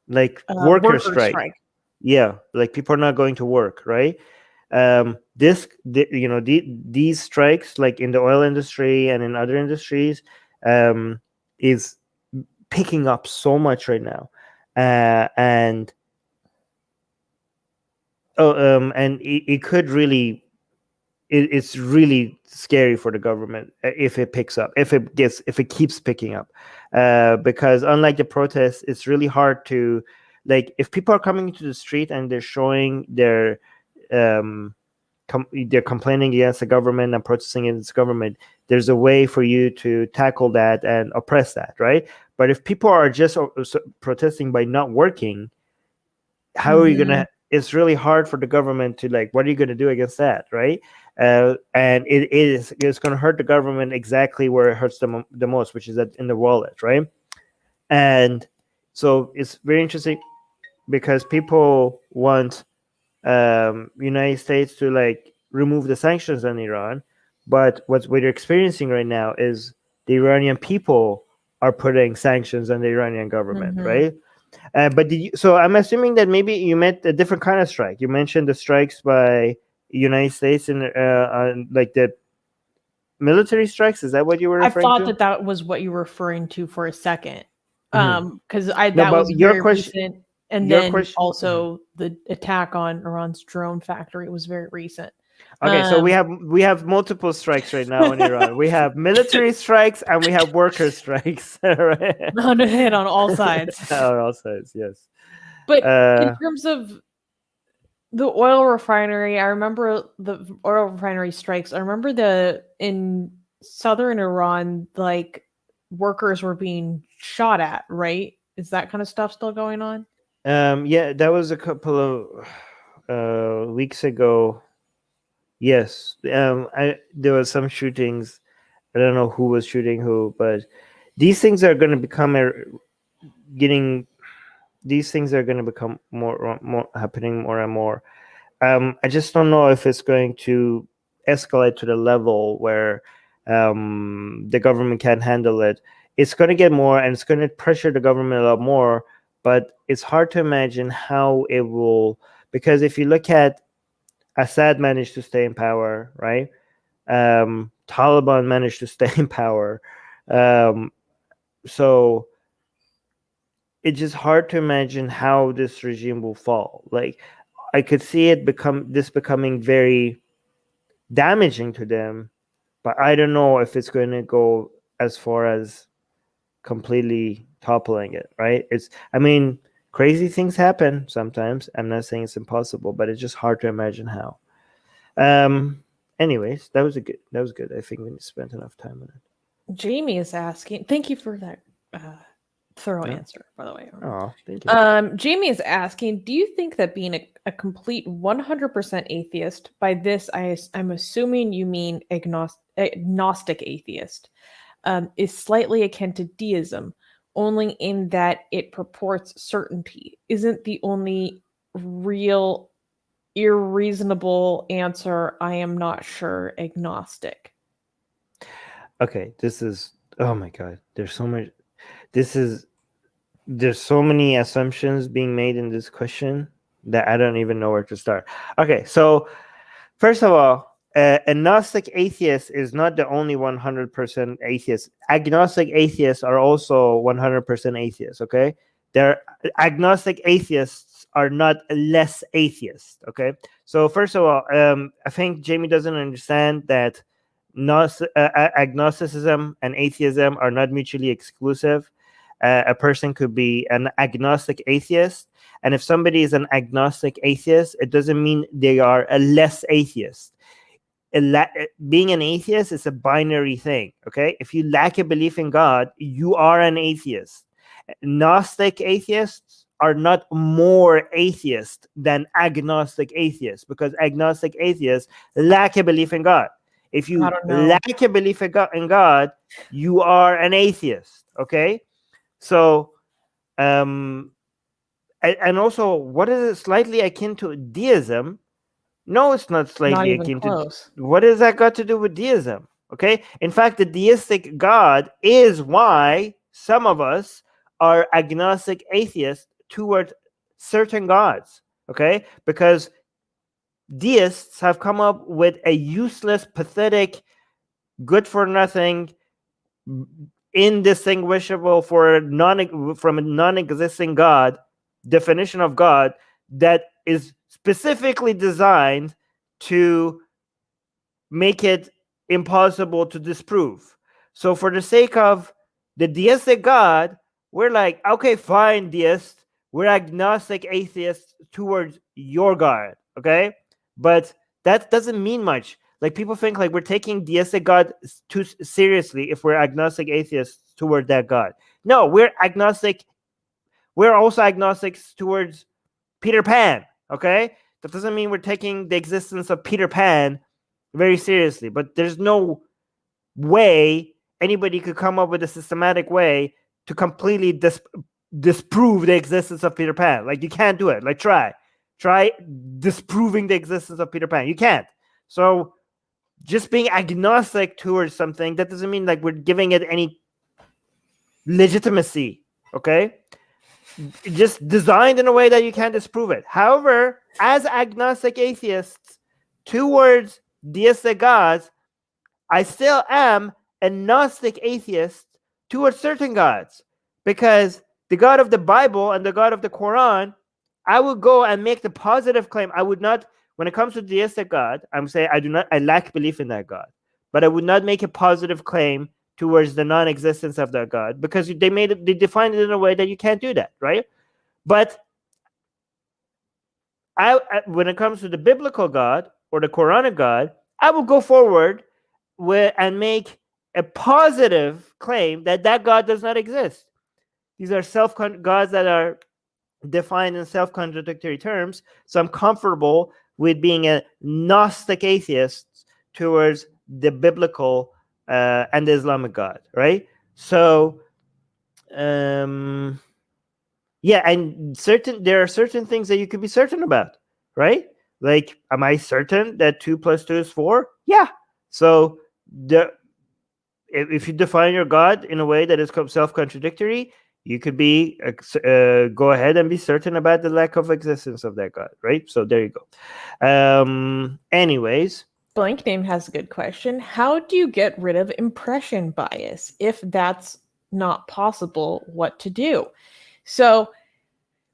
Like worker strike. Yeah, like people are not going to work, right? These strikes, like in the oil industry and in other industries, is picking up so much right now, and it could really. It's really scary for the government if it picks up, if it keeps picking up, because unlike the protests, it's really hard to, like, if people are coming into the street and they're showing they're complaining against the government and protesting against the government, there's a way for you to tackle that and oppress that, right? But if people are just protesting by not working, how are you gonna? It's really hard for the government to, like, what are you going to do against that, right? And it's going to hurt the government exactly where it hurts them the most, which is in the wallet, right? And so it's very interesting because people want United States to, like, remove the sanctions on Iran, but what we're experiencing right now is the Iranian people are putting sanctions on the Iranian government, right? But so I'm assuming that maybe you meant a different kind of strike. You mentioned the strikes by United States and like the military strikes. Is that what you were referring to? I thought that was what you were referring to for a second, because that was your very question, recent, and then also the attack on Iran's drone factory was very recent. Okay, so we have multiple strikes right now in Iran. We have military strikes and we have worker strikes. Right? Hit on all sides. On all sides, yes. But in terms of the oil refinery, I remember the oil refinery strikes. I remember in southern Iran, like, workers were being shot at, right? Is that kind of stuff still going on? Yeah, that was a couple of weeks ago. Yes, there were some shootings. I don't know who was shooting who, but these things are going to become more happening more and more. I just don't know if it's going to escalate to the level where the government can't handle it. It's going to get more, and it's going to pressure the government a lot more. But it's hard to imagine how it will, because if you look at Assad managed to stay in power, right? Taliban managed to stay in power. So it's just hard to imagine how this regime will fall. Like, I could see it becoming very damaging to them, but I don't know if it's going to go as far as completely toppling it, right? Crazy things happen sometimes. I'm not saying it's impossible, but it's just hard to imagine how. Anyways, that was good. I think we spent enough time on it. Jamie is asking. Thank you for that thorough answer, by the way. Oh, thank you. Jamie is asking, do you think that being a complete 100% atheist, by this I'm assuming you mean agnostic atheist, is slightly akin to deism, only in that it purports certainty? Isn't the only real irreasonable answer, I am not sure, agnostic? Okay, oh my God, there's so much. There's so many assumptions being made in this question that I don't even know where to start. Okay, so first of all, agnostic atheist is not the only 100% atheist. Agnostic atheists are also 100% atheists, okay? Agnostic atheists are not less atheist, okay? So first of all, I think Jamie doesn't understand that agnosticism and atheism are not mutually exclusive. A person could be an agnostic atheist. And if somebody is an agnostic atheist, it doesn't mean they are a less atheist. Being an atheist is a binary thing, okay? If you lack a belief in God, you are an atheist. Gnostic atheists are not more atheist than agnostic atheists, because agnostic atheists lack a belief in God. If you lack a belief in God, you are an atheist, okay? So, and also, what is it slightly akin to deism? No, it's not slightly akin to. What has that got to do with deism? Okay. In fact, the deistic God is why some of us are agnostic atheists toward certain gods. Okay. Because deists have come up with a useless, pathetic, good for nothing, indistinguishable from a non-existing God definition of God that is specifically designed to make it impossible to disprove. So for the sake of the deistic God, we're like, okay, fine, deist, we're agnostic atheists towards your God, okay? But that doesn't mean much. Like, people think like we're taking deistic God too seriously if we're agnostic atheists toward that God. No, we're agnostic. We're also agnostics towards Peter Pan, okay? That doesn't mean we're taking the existence of Peter Pan very seriously, but there's no way anybody could come up with a systematic way to completely disprove the existence of Peter Pan. Like, you can't do it. Like, try disproving the existence of Peter Pan. You can't. So just being agnostic towards something, that doesn't mean like we're giving it any legitimacy, okay? Just designed in a way that you can't disprove it. However, as agnostic atheists towards deistic gods, I still am a Gnostic atheist towards certain gods, because the God of the Bible and the God of the Quran, I would go and make the positive claim. I would not, when it comes to deistic God, I'm saying I lack belief in that God, but I would not make a positive claim towards the non-existence of that God, because they defined it in a way that you can't do that, right? But when it comes to the biblical God or the Quranic God, I will go forward and make a positive claim that God does not exist. These are gods that are defined in self-contradictory terms. So I'm comfortable with being a Gnostic atheist towards the biblical and the Islamic God, right? So, yeah, and there are certain things that you could be certain about, right? Like, am I certain that 2 + 2 is 4? Yeah. So if you define your God in a way that is self-contradictory, you could be go ahead and be certain about the lack of existence of that God, right? So there you go. Anyways, Blank Name has a good question. How do you get rid of impression bias? If that's not possible, what to do? So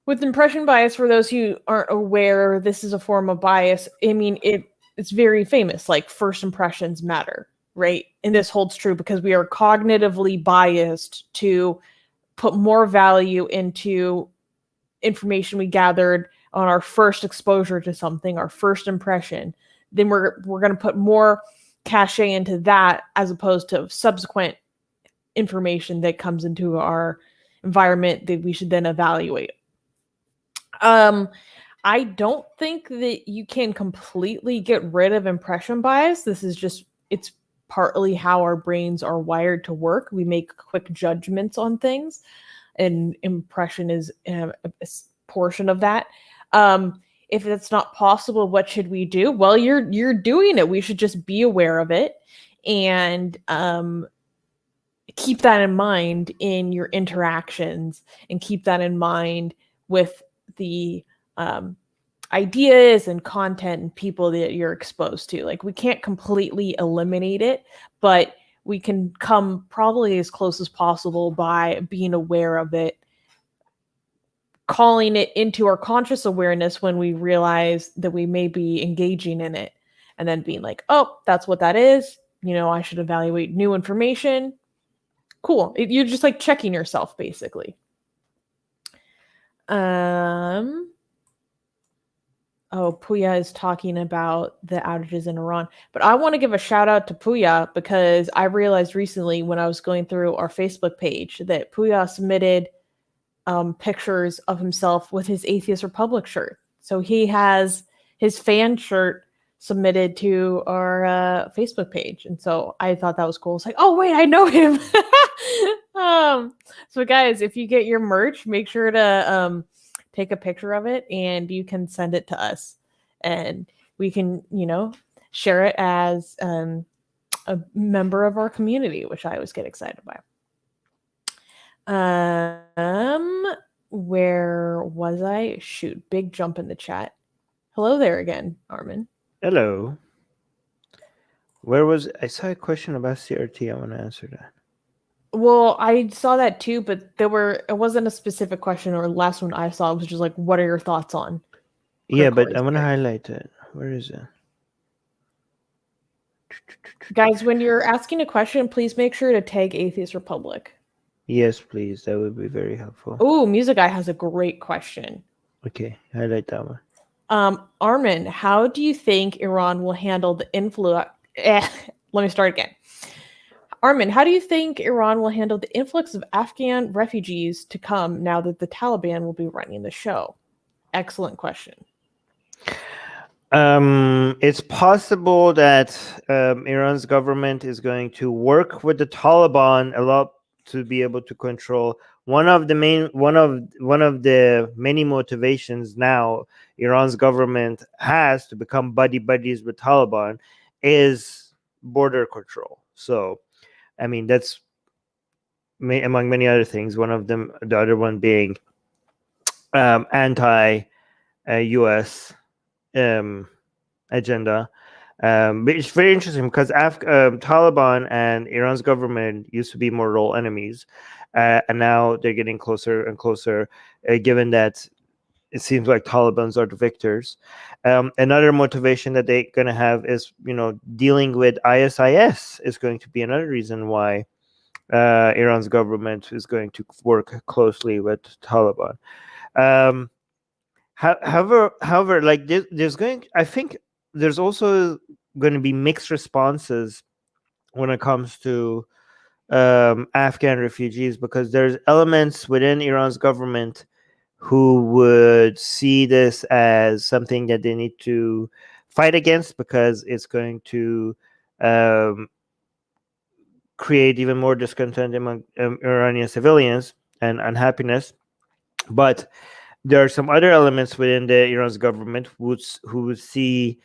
with impression bias, for those who aren't aware, this is a form of bias. I mean, it's very famous, like first impressions matter, right? And this holds true because we are cognitively biased to put more value into information we gathered on our first exposure to something, our first impression. Then we're going to put more cachet into that as opposed to subsequent information that comes into our environment that we should then evaluate. I don't think that you can completely get rid of impression bias. This is just, it's partly how our brains are wired to work. We make quick judgments on things, and impression is a portion of that. If that's not possible, what should we do? Well, you're doing it. We should just be aware of it and keep that in mind in your interactions, and keep that in mind with the ideas and content and people that you're exposed to. Like, we can't completely eliminate it, but we can come probably as close as possible by being aware of it, calling it into our conscious awareness when we realize that we may be engaging in it, and then being like, oh, that's what that is. I should evaluate new information. cool. You're just like checking yourself, basically. Oh, Puya is talking about the outages in Iran. But I want to give a shout out to Puya because I realized recently when I was going through our Facebook page that Puya submitted pictures of himself with his Atheist Republic shirt. So he has his fan shirt submitted to our Facebook page. And so I thought that was cool. It's like, oh, wait, I know him. So guys, if you get your merch, make sure to take a picture of it and you can send it to us and we can, share it as a member of our community, which I always get excited by. Where was I? Shoot, big jump in the chat. Hello there again, Armin. Hello. I saw a question about CRT. I want to answer that. Well, I saw that too, but it wasn't a specific question, or the last one I saw was just like, what are your thoughts on? Yeah, but I want to highlight it. Where is it? Guys, when you're asking a question, please make sure to tag Atheist Republic. Yes, please. That would be very helpful. Oh, Music Guy has a great question. Okay, highlight that one. Armin, how do you think Iran will handle the influx? Let me start again. Armin, how do you think Iran will handle the influx of Afghan refugees to come now that the Taliban will be running the show? Excellent question. It's possible that Iran's government is going to work with the Taliban a lot to be able to control. One of the many motivations now Iran's government has to become buddies with Taliban is border control. So, I mean, that's among many other things. One of them, the other one being anti-U.S. agenda. But it's very interesting because Taliban and Iran's government used to be mortal enemies, and now they're getting closer and closer, given that it seems like Talibans are the victors. Another motivation that they're going to have is, dealing with ISIS is going to be another reason why Iran's government is going to work closely with Taliban. However, like I think there's also going to be mixed responses when it comes to Afghan refugees, because there's elements within Iran's government who would see this as something that they need to fight against because it's going to create even more discontent among Iranian civilians and unhappiness. But there are some other elements within the Iran's government who would see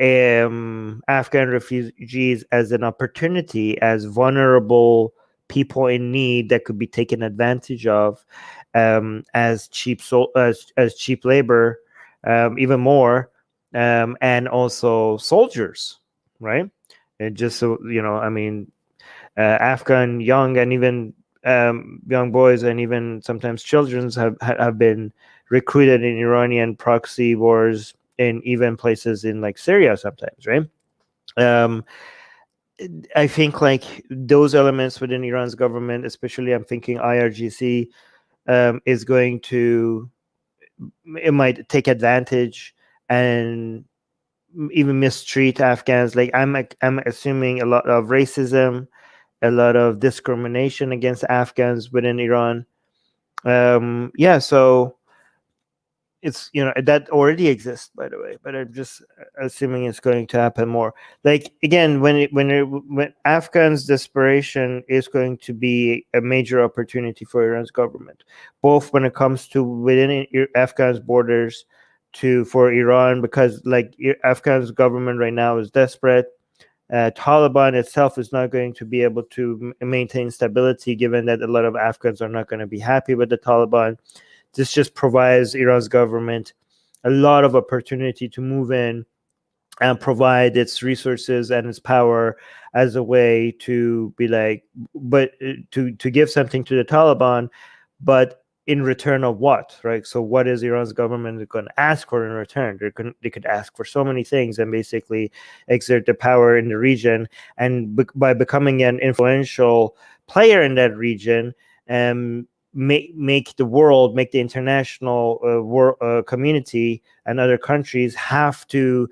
Afghan refugees as an opportunity, as vulnerable people in need that could be taken advantage of, as cheap labor, even more, and also soldiers, right? And just so I mean, Afghan young and even young boys and even sometimes children have been recruited in Iranian proxy wars in even places in like Syria sometimes, right? I think like those elements within Iran's government, especially I'm thinking IRGC, is going to, it might take advantage and even mistreat Afghans. Like I'm assuming a lot of racism, a lot of discrimination against Afghans within Iran. So it's that already exists, by the way, but I'm just assuming it's going to happen more. Like again, when Afghans' desperation is going to be a major opportunity for Iran's government, both when it comes to within Afghans' borders for Iran, because like Afghans' government right now is desperate. Taliban itself is not going to be able to maintain stability, given that a lot of Afghans are not going to be happy with the Taliban. This just provides Iran's government a lot of opportunity to move in and provide its resources and its power as a way to be like, but to give something to the Taliban, but in return of what, right? So what is Iran's government going to ask for in return? They could ask for so many things and basically exert the power in the region. And by becoming an influential player in that region, make the international community and other countries have to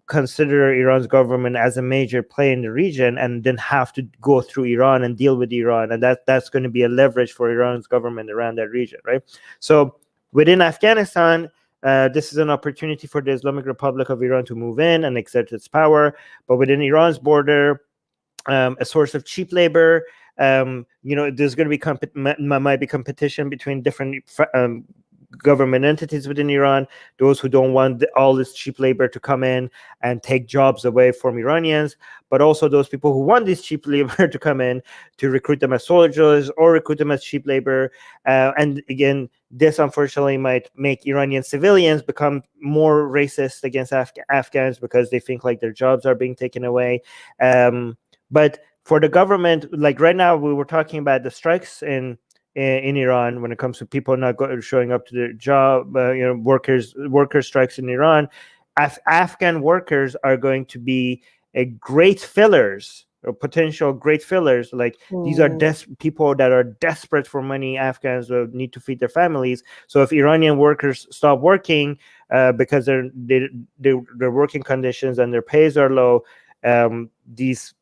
consider Iran's government as a major player in the region, and then have to go through Iran and deal with Iran, and that's going to be a leverage for Iran's government around that region, right? So within Afghanistan, this is an opportunity for the Islamic Republic of Iran to move in and exert its power, but within Iran's border, a source of cheap labor. There's going to be might be competition between different government entities within Iran, those who don't want all this cheap labor to come in and take jobs away from Iranians, but also those people who want this cheap labor to come in to recruit them as soldiers or recruit them as cheap labor. And again, this unfortunately might make Iranian civilians become more racist against Afghans because they think like their jobs are being taken away. But for the government, like right now, we were talking about the strikes in Iran when it comes to people not showing up to their job, worker strikes in Iran. Afghan workers are going to be great fillers, or potential great fillers. Like these are people that are desperate for money. Afghans will need to feed their families. So if Iranian workers stop working because their working conditions and their pays are low, these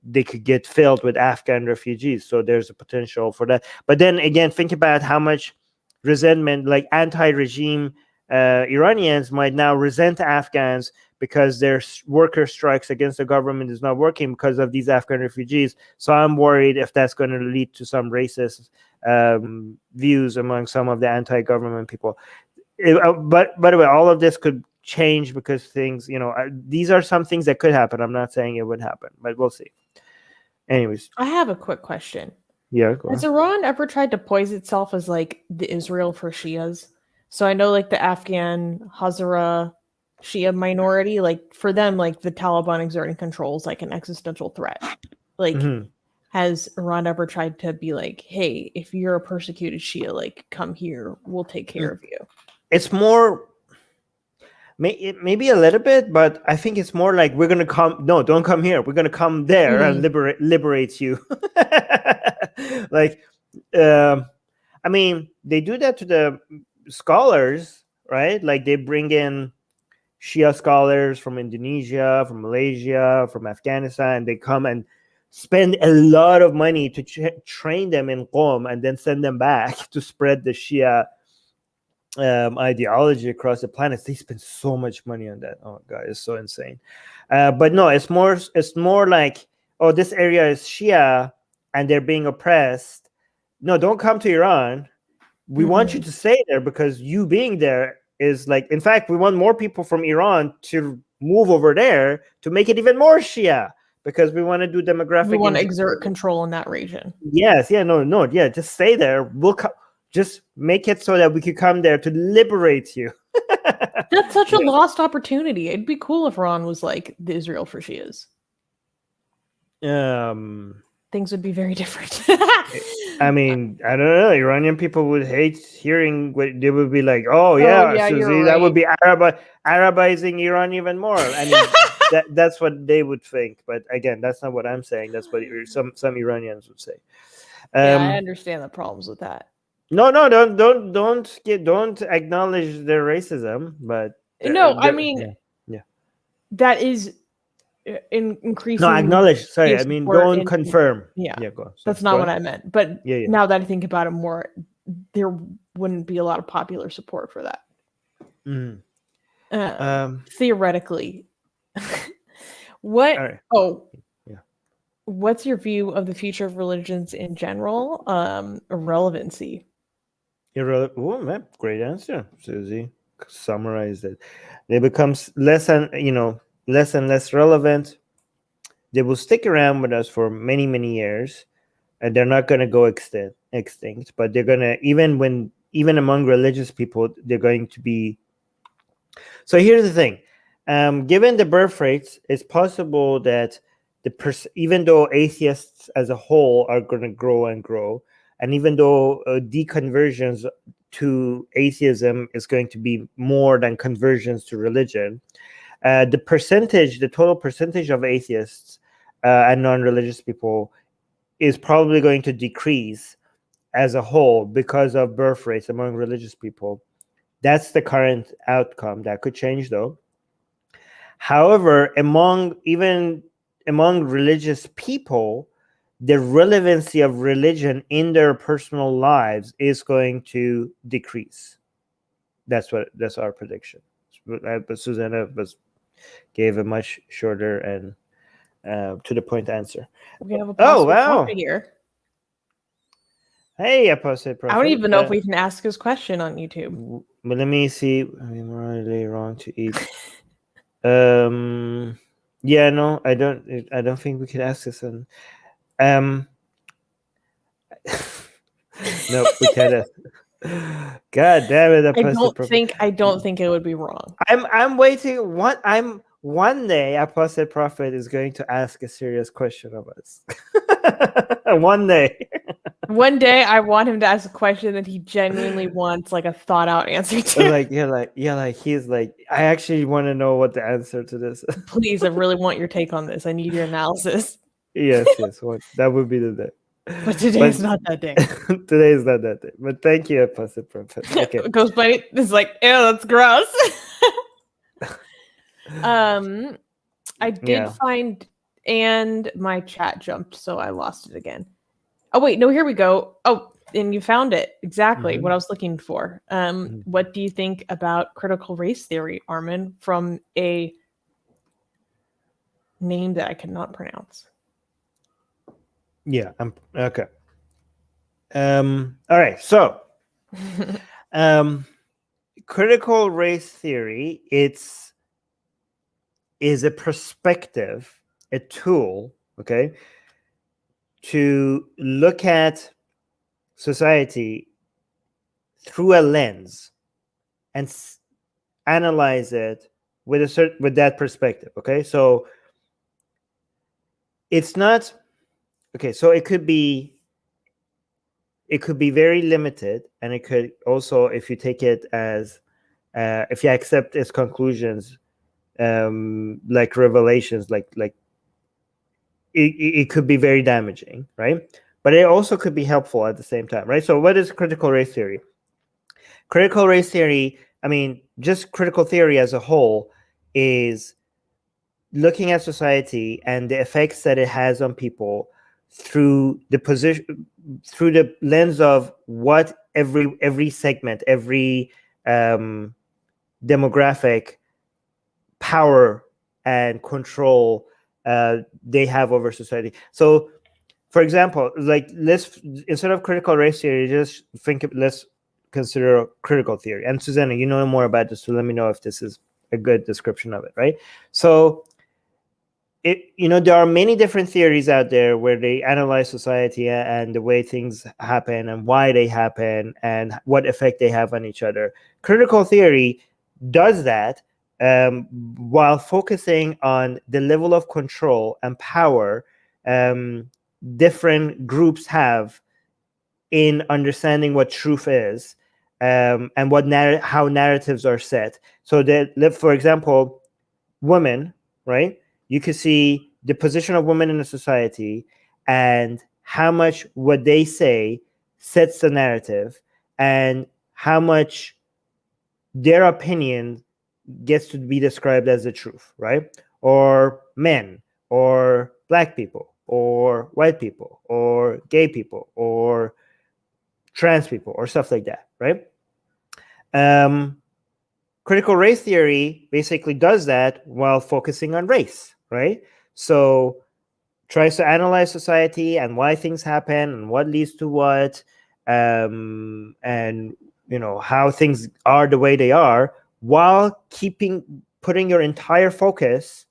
they could get filled with Afghan refugees. So there's a potential for that. But then again, think about how much resentment, like anti-regime Iranians might now resent Afghans because their worker strikes against the government is not working because of these Afghan refugees. So I'm worried if that's going to lead to some racist views among some of the anti-government people. But by the way, all of this could change because things, these are some things that could happen. I'm not saying it would happen, but we'll see. Anyways, I have a quick question. Yeah, go Has on. Iran ever tried to poise itself as like the Israel for Shias? So I know like the Afghan Hazara Shia minority, like for them, like the Taliban exerting control is like an existential threat. Like, has Iran ever tried to be like, hey, if you're a persecuted Shia, like come here, we'll take care of you? It's more, maybe a little bit, but I think it's more like we're gonna come. No, don't come here. We're gonna come there and liberate you. Like, I mean, they do that to the scholars, right? Like they bring in Shia scholars from Indonesia, from Malaysia, from Afghanistan. They come and spend a lot of money to train them in Qom and then send them back to spread the Shia ideology across the planet. They spend so much money on that. Oh god, it's so insane. But no, it's more like, oh, this area is Shia and they're being oppressed. No, don't come to Iran. We want you to stay there because you being there is like, in fact, we want more people from Iran to move over there to make it even more Shia because we want to do demographic. We want to exert control in that region. Yes, yeah, just stay there. We'll just make it so that we could come there to liberate you. That's such a lost opportunity. It'd be cool if Iran was like the Israel for Shias. Things would be very different. I mean, I don't know. Iranian people would hate hearing what they would be like. Oh yeah, Susie, that would be Arabizing Iran even more. I mean, that's what they would think. But again, that's not what I'm saying. That's what some Iranians would say. Yeah, I understand the problems with that. No, don't acknowledge their racism. But no, I mean, that is increasing. No, acknowledge. Sorry, I mean, don't confirm. Yeah, go on. That's not what I meant. But now that I think about it more, there wouldn't be a lot of popular support for that. Theoretically, what? Right. What's your view of the future of religions in general? Irrelevancy. Oh, man, great answer, Susie. Summarized it. They become less and less relevant. They will stick around with us for many, many years, and they're not going to go extinct. But they're going to, even among religious people, they're going to be. So here's the thing: given the birth rates, it's possible that even though atheists as a whole are going to grow and grow, and even though deconversions to atheism is going to be more than conversions to religion, the total percentage of atheists and non-religious people is probably going to decrease as a whole because of birth rates among religious people. That's the current outcome. That could change, though. However, among religious people, the relevancy of religion in their personal lives is going to decrease. That's our prediction. But Susanna gave a much shorter and to the point answer. We have a Oh, possible wow. prophet here. Hey, Apostle Prophet. I don't even know if we can ask his question on YouTube. But let me see. I'm morally wrong to eat. Yeah, no, I don't think we could ask this one. Nope, we can't ask. God damn it, Apostle Prophet. I don't think it would be wrong. I'm waiting. One day Apostle Prophet is going to ask a serious question of us. One day. One day I want him to ask a question that he genuinely wants like a thought out answer to. He's like, I actually want to know what the answer to this is. Please, I really want your take on this. I need your analysis. Yes. That would be the day. But today is not that day. Today is not that day. But thank you, Apostle Prophet. Okay. Ghost Bunny is like, ew, that's gross. I did find, and my chat jumped, so I lost it again. Oh wait, no, here we go. Oh, and you found it exactly what I was looking for. What do you think about critical race theory, Armin, from a name that I cannot pronounce? Yeah, I'm okay. All right, so critical race theory is a perspective, a tool, okay, to look at society through a lens and analyze it with that perspective. Okay, so it's not okay. So it could be very limited, and it could also, if you take it as if you accept its conclusions, like revelations, like it could be very damaging, right? But it also could be helpful at the same time, right? So what is critical race theory? Critical race theory, I mean, just critical theory as a whole, is looking at society and the effects that it has on people through the lens of what every segment, every demographic power and control they have over society. So, for example, like let's, instead of critical race theory, let's consider critical theory. And Susanna, you know more about this, so let me know if this is a good description of it, right? So, there are many different theories out there where they analyze society and the way things happen and why they happen and what effect they have on each other. Critical theory does that while focusing on the level of control and power different groups have in understanding what truth is, and how narratives are set. So that, for example, women, right? You could see the position of women in a society and how much what they say sets the narrative and how much their opinion gets to be described as the truth, right? Or men, or black people, or white people, or gay people, or trans people, or stuff like that, right? Critical race theory basically does that while focusing on race, right? So tries to analyze society and why things happen and what leads to what, and how things are the way they are, while putting your entire focus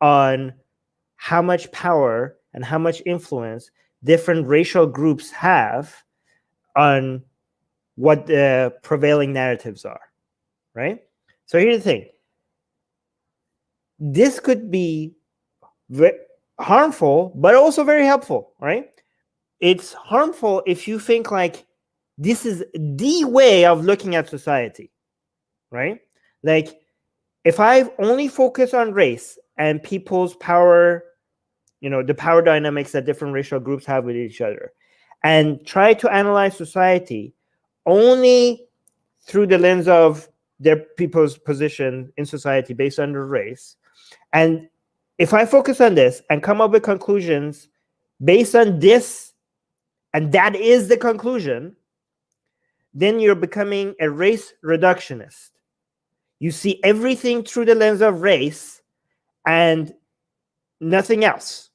on how much power and how much influence different racial groups have on what the prevailing narratives are, right? So here's the thing. This could be harmful, but also very helpful, right? It's harmful if you think like this is the way of looking at society, right? Like if I only focus on race and people's power the power dynamics that different racial groups have with each other, and try to analyze society only through the lens of their people's position in society based on their race. And if I focus on this and come up with conclusions based on this, and that is the conclusion, then you're becoming a race reductionist. You see everything through the lens of race and nothing else.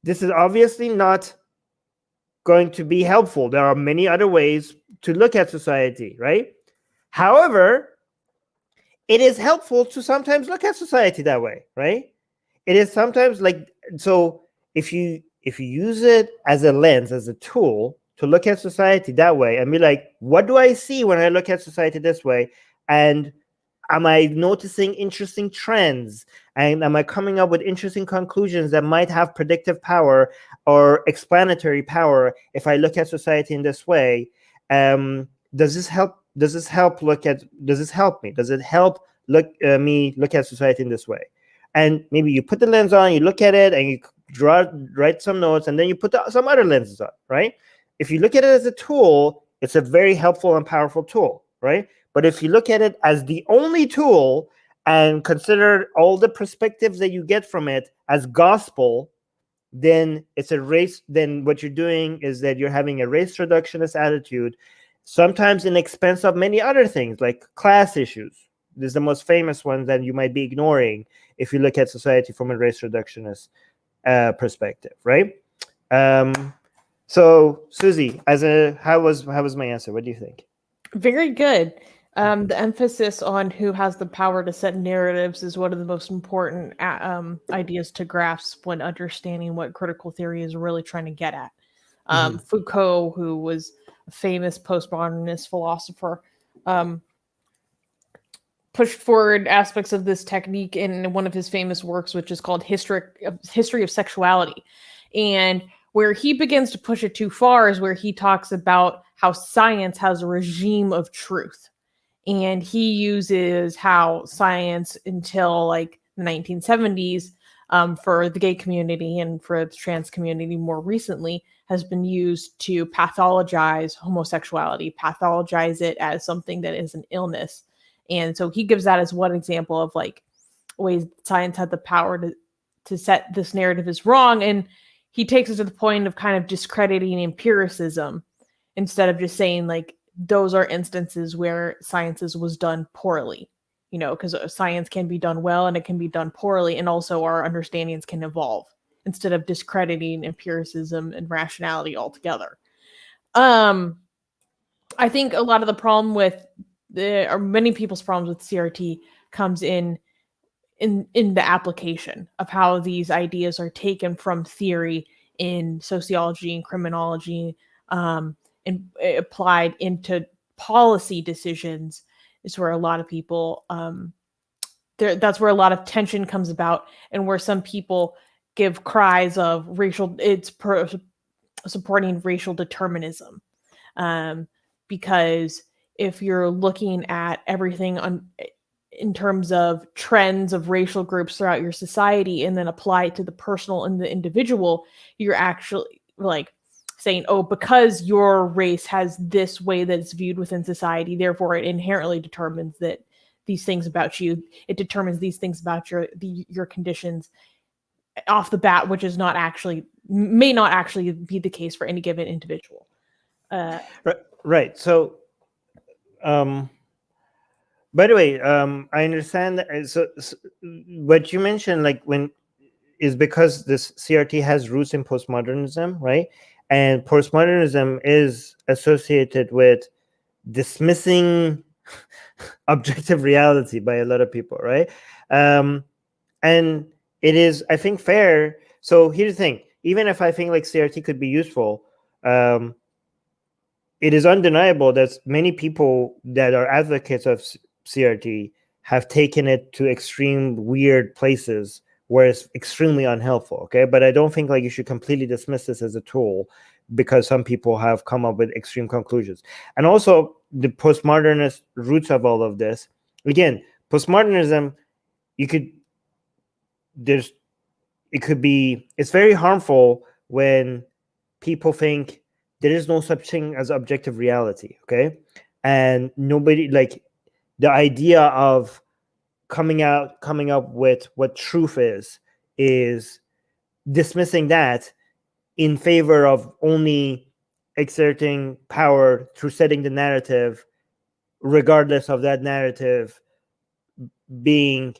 This is obviously not going to be helpful. There are many other ways to look at society, right? However, it is helpful to sometimes look at society that way, right? It is sometimes like, so if you use it as a lens, as a tool to look at society that way and be like, what do I see when I look at society this way? And am I noticing interesting trends? And am I coming up with interesting conclusions that might have predictive power or explanatory power if I look at society in this way? Does this help? Does this help me? Does it help me look at society in this way? And maybe you put the lens on, you look at it, and you write some notes, and then you put some other lenses on, right? If you look at it as a tool, it's a very helpful and powerful tool, right? But if you look at it as the only tool and consider all the perspectives that you get from it as gospel, then it's a race. Then what you're doing is that you're having a race reductionist attitude, sometimes in expense of many other things like class issues. This is the most famous one that you might be ignoring if you look at society from a race reductionist perspective, right? So, Susie, how was my answer? What do you think? Very good. The emphasis on who has the power to set narratives is one of the most important ideas to grasp when understanding what critical theory is really trying to get at. Foucault, who was a famous postmodernist philosopher, pushed forward aspects of this technique in one of his famous works, which is called History of Sexuality. And where he begins to push it too far is where he talks about how science has a regime of truth. And he uses how science until like the 1970s for the gay community and for the trans community more recently has been used to pathologize homosexuality, pathologize it as something that is an illness. And so he gives that as one example of like ways science had the power to set this narrative as wrong. And he takes it to the point of kind of discrediting empiricism instead of just saying like, those are instances where sciences was done poorly, because science can be done well and it can be done poorly. And also our understandings can evolve instead of discrediting empiricism and rationality altogether. I think a lot of the problem with or many people's problems with CRT comes in the application of how these ideas are taken from theory in sociology and criminology, and applied into policy decisions is where a lot of people, that's where a lot of tension comes about, and where some people give cries of supporting racial determinism. Because if you're looking at everything in terms of trends of racial groups throughout your society and then apply it to the personal and the individual, you're actually like saying, oh, because your race has this way that it's viewed within society, therefore it inherently determines that these things about you, it determines these things about your conditions off the bat, which is may not actually be the case for any given individual. Right. So, by the way, I understand that. So what you mentioned, like is because this CRT has roots in postmodernism, right? And postmodernism is associated with dismissing objective reality by a lot of people, right? And it is, I think, fair. So here's the thing: even if I think like CRT could be useful, it is undeniable that many people that are advocates of CRT have taken it to extreme weird places where it's extremely unhelpful. Okay, but I don't think like you should completely dismiss this as a tool because some people have come up with extreme conclusions. And also the postmodernist roots of all of this. Again, postmodernism, it's very harmful when people think there is no such thing as objective reality, okay? And nobody, like, the idea of coming up with what truth is dismissing that in favor of only exerting power through setting the narrative, regardless of that narrative being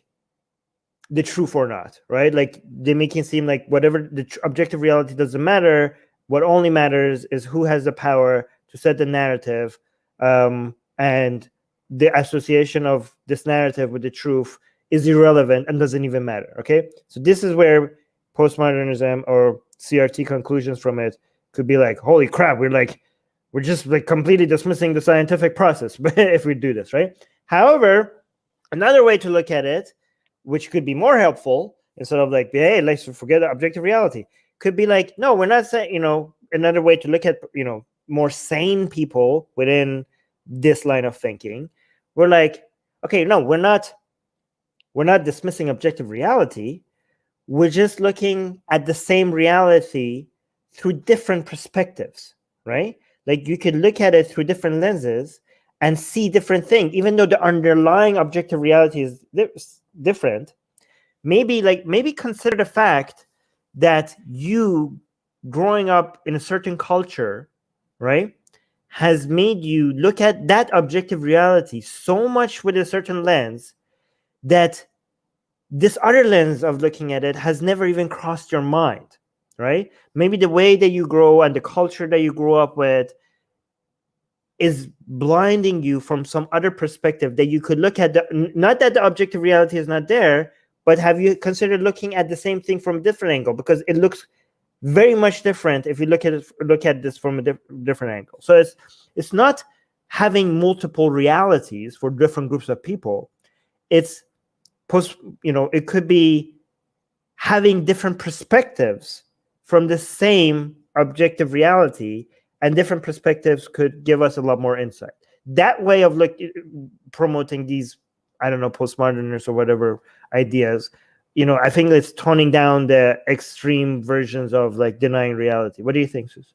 the truth or not, right? Like, they make it seem like whatever the objective reality doesn't matter. What only matters is who has the power to set the narrative, and the association of this narrative with the truth is irrelevant and doesn't even matter. Okay, so this is where postmodernism or CRT conclusions from it could be like, holy crap, we're just like completely dismissing the scientific process if we do this, right? However, another way to look at it, which could be more helpful, instead of like, hey, let's forget objective reality, could be like, no, we're not saying, another way to look at, more sane people within this line of thinking. We're like, okay, no, we're not dismissing objective reality. We're just looking at the same reality through different perspectives, right? Like, you could look at it through different lenses and see different things, even though the underlying objective reality is different. Maybe consider the fact that you growing up in a certain culture, right, has made you look at that objective reality so much with a certain lens that this other lens of looking at it has never even crossed your mind, right? Maybe the way that you grow and the culture that you grew up with is blinding you from some other perspective that you could look at. Not that the objective reality is not there, but have you considered looking at the same thing from a different angle? Because it looks very much different if you look at this from a different angle. So it's not having multiple realities for different groups of people. It's it could be having different perspectives from the same objective reality, and different perspectives could give us a lot more insight. That way of promoting these, I don't know, postmodernists or whatever ideas, I think it's toning down the extreme versions of like denying reality. What do you think, Sus?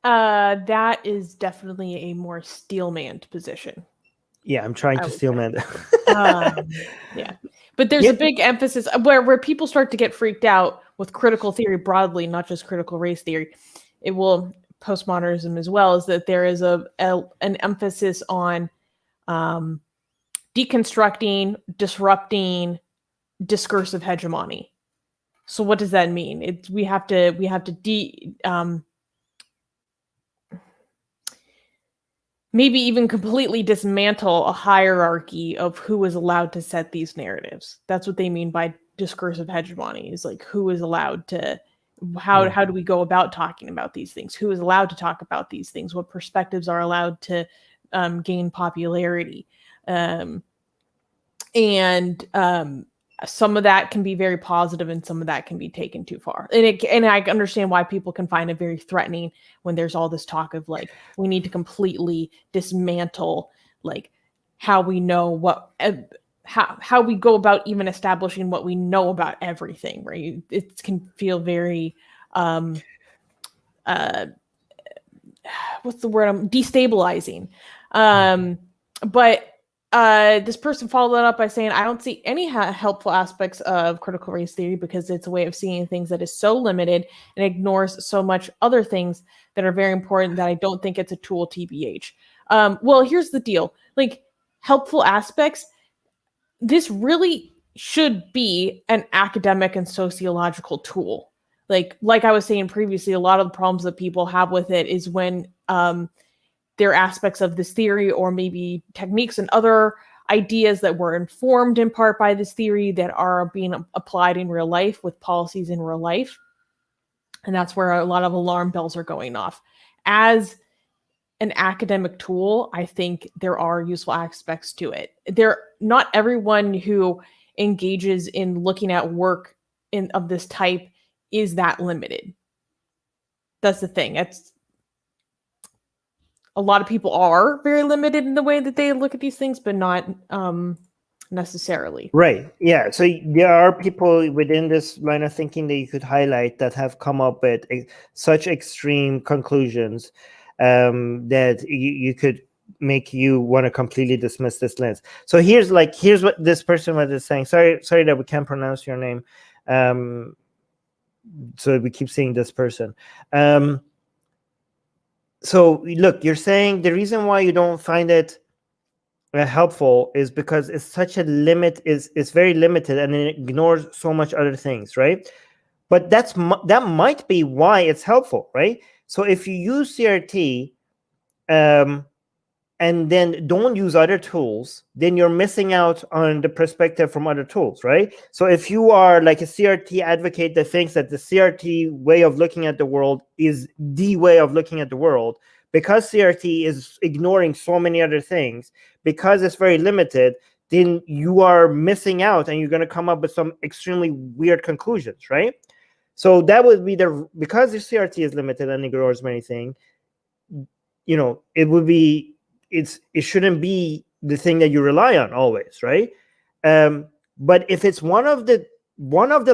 That is definitely a more steelman position. Yeah, I'm trying to steelman. Yeah, but there's a big emphasis where people start to get freaked out with critical theory broadly, not just critical race theory. It will postmodernism as well, is that there is an emphasis on deconstructing, disrupting discursive hegemony. So what does that mean? We have to maybe even completely dismantle a hierarchy of who is allowed to set these narratives. That's what they mean by discursive hegemony, is like who is allowed to, how do we go about talking about these things? Who is allowed to talk about these things? What perspectives are allowed to gain popularity? Some of that can be very positive and some of that can be taken too far. And I understand why people can find it very threatening when there's all this talk of like, we need to completely dismantle like how we know what, how we go about even establishing what we know about everything, right? It can feel very, what's the word? Destabilizing. But this person followed that up by saying, I don't see any helpful aspects of critical race theory because it's a way of seeing things that is so limited and ignores so much other things that are very important that I don't think it's a tool, TBH. Well, here's the deal. Like, helpful aspects, this really should be an academic and sociological tool. Like I was saying previously, a lot of the problems that people have with it is when there are aspects of this theory or maybe techniques and other ideas that were informed in part by this theory that are being applied in real life with policies in real life. And that's where a lot of alarm bells are going off. As an academic tool, I think there are useful aspects to it. Not everyone who engages in looking at work of this type is that limited. That's the thing. A lot of people are very limited in the way that they look at these things, but not necessarily. Right. Yeah. So there are people within this line of thinking that you could highlight that have come up with such extreme conclusions that you could make you want to completely dismiss this lens. So here's what this person was saying. Sorry that we can't pronounce your name. So we keep saying this person. So look, you're saying the reason why you don't find it helpful is because it's such a limit, is very limited, and it ignores so much other things, right? But that might be why it's helpful, right? So if you use CRT and then don't use other tools, then you're missing out on the perspective from other tools, right? So if you are like a CRT advocate that thinks that the CRT way of looking at the world is the way of looking at the world, because CRT is ignoring so many other things, because it's very limited, then you are missing out and you're going to come up with some extremely weird conclusions, right? So that would be because the CRT is limited and ignores many things, it shouldn't be the thing that you rely on always, right? But if it's one of the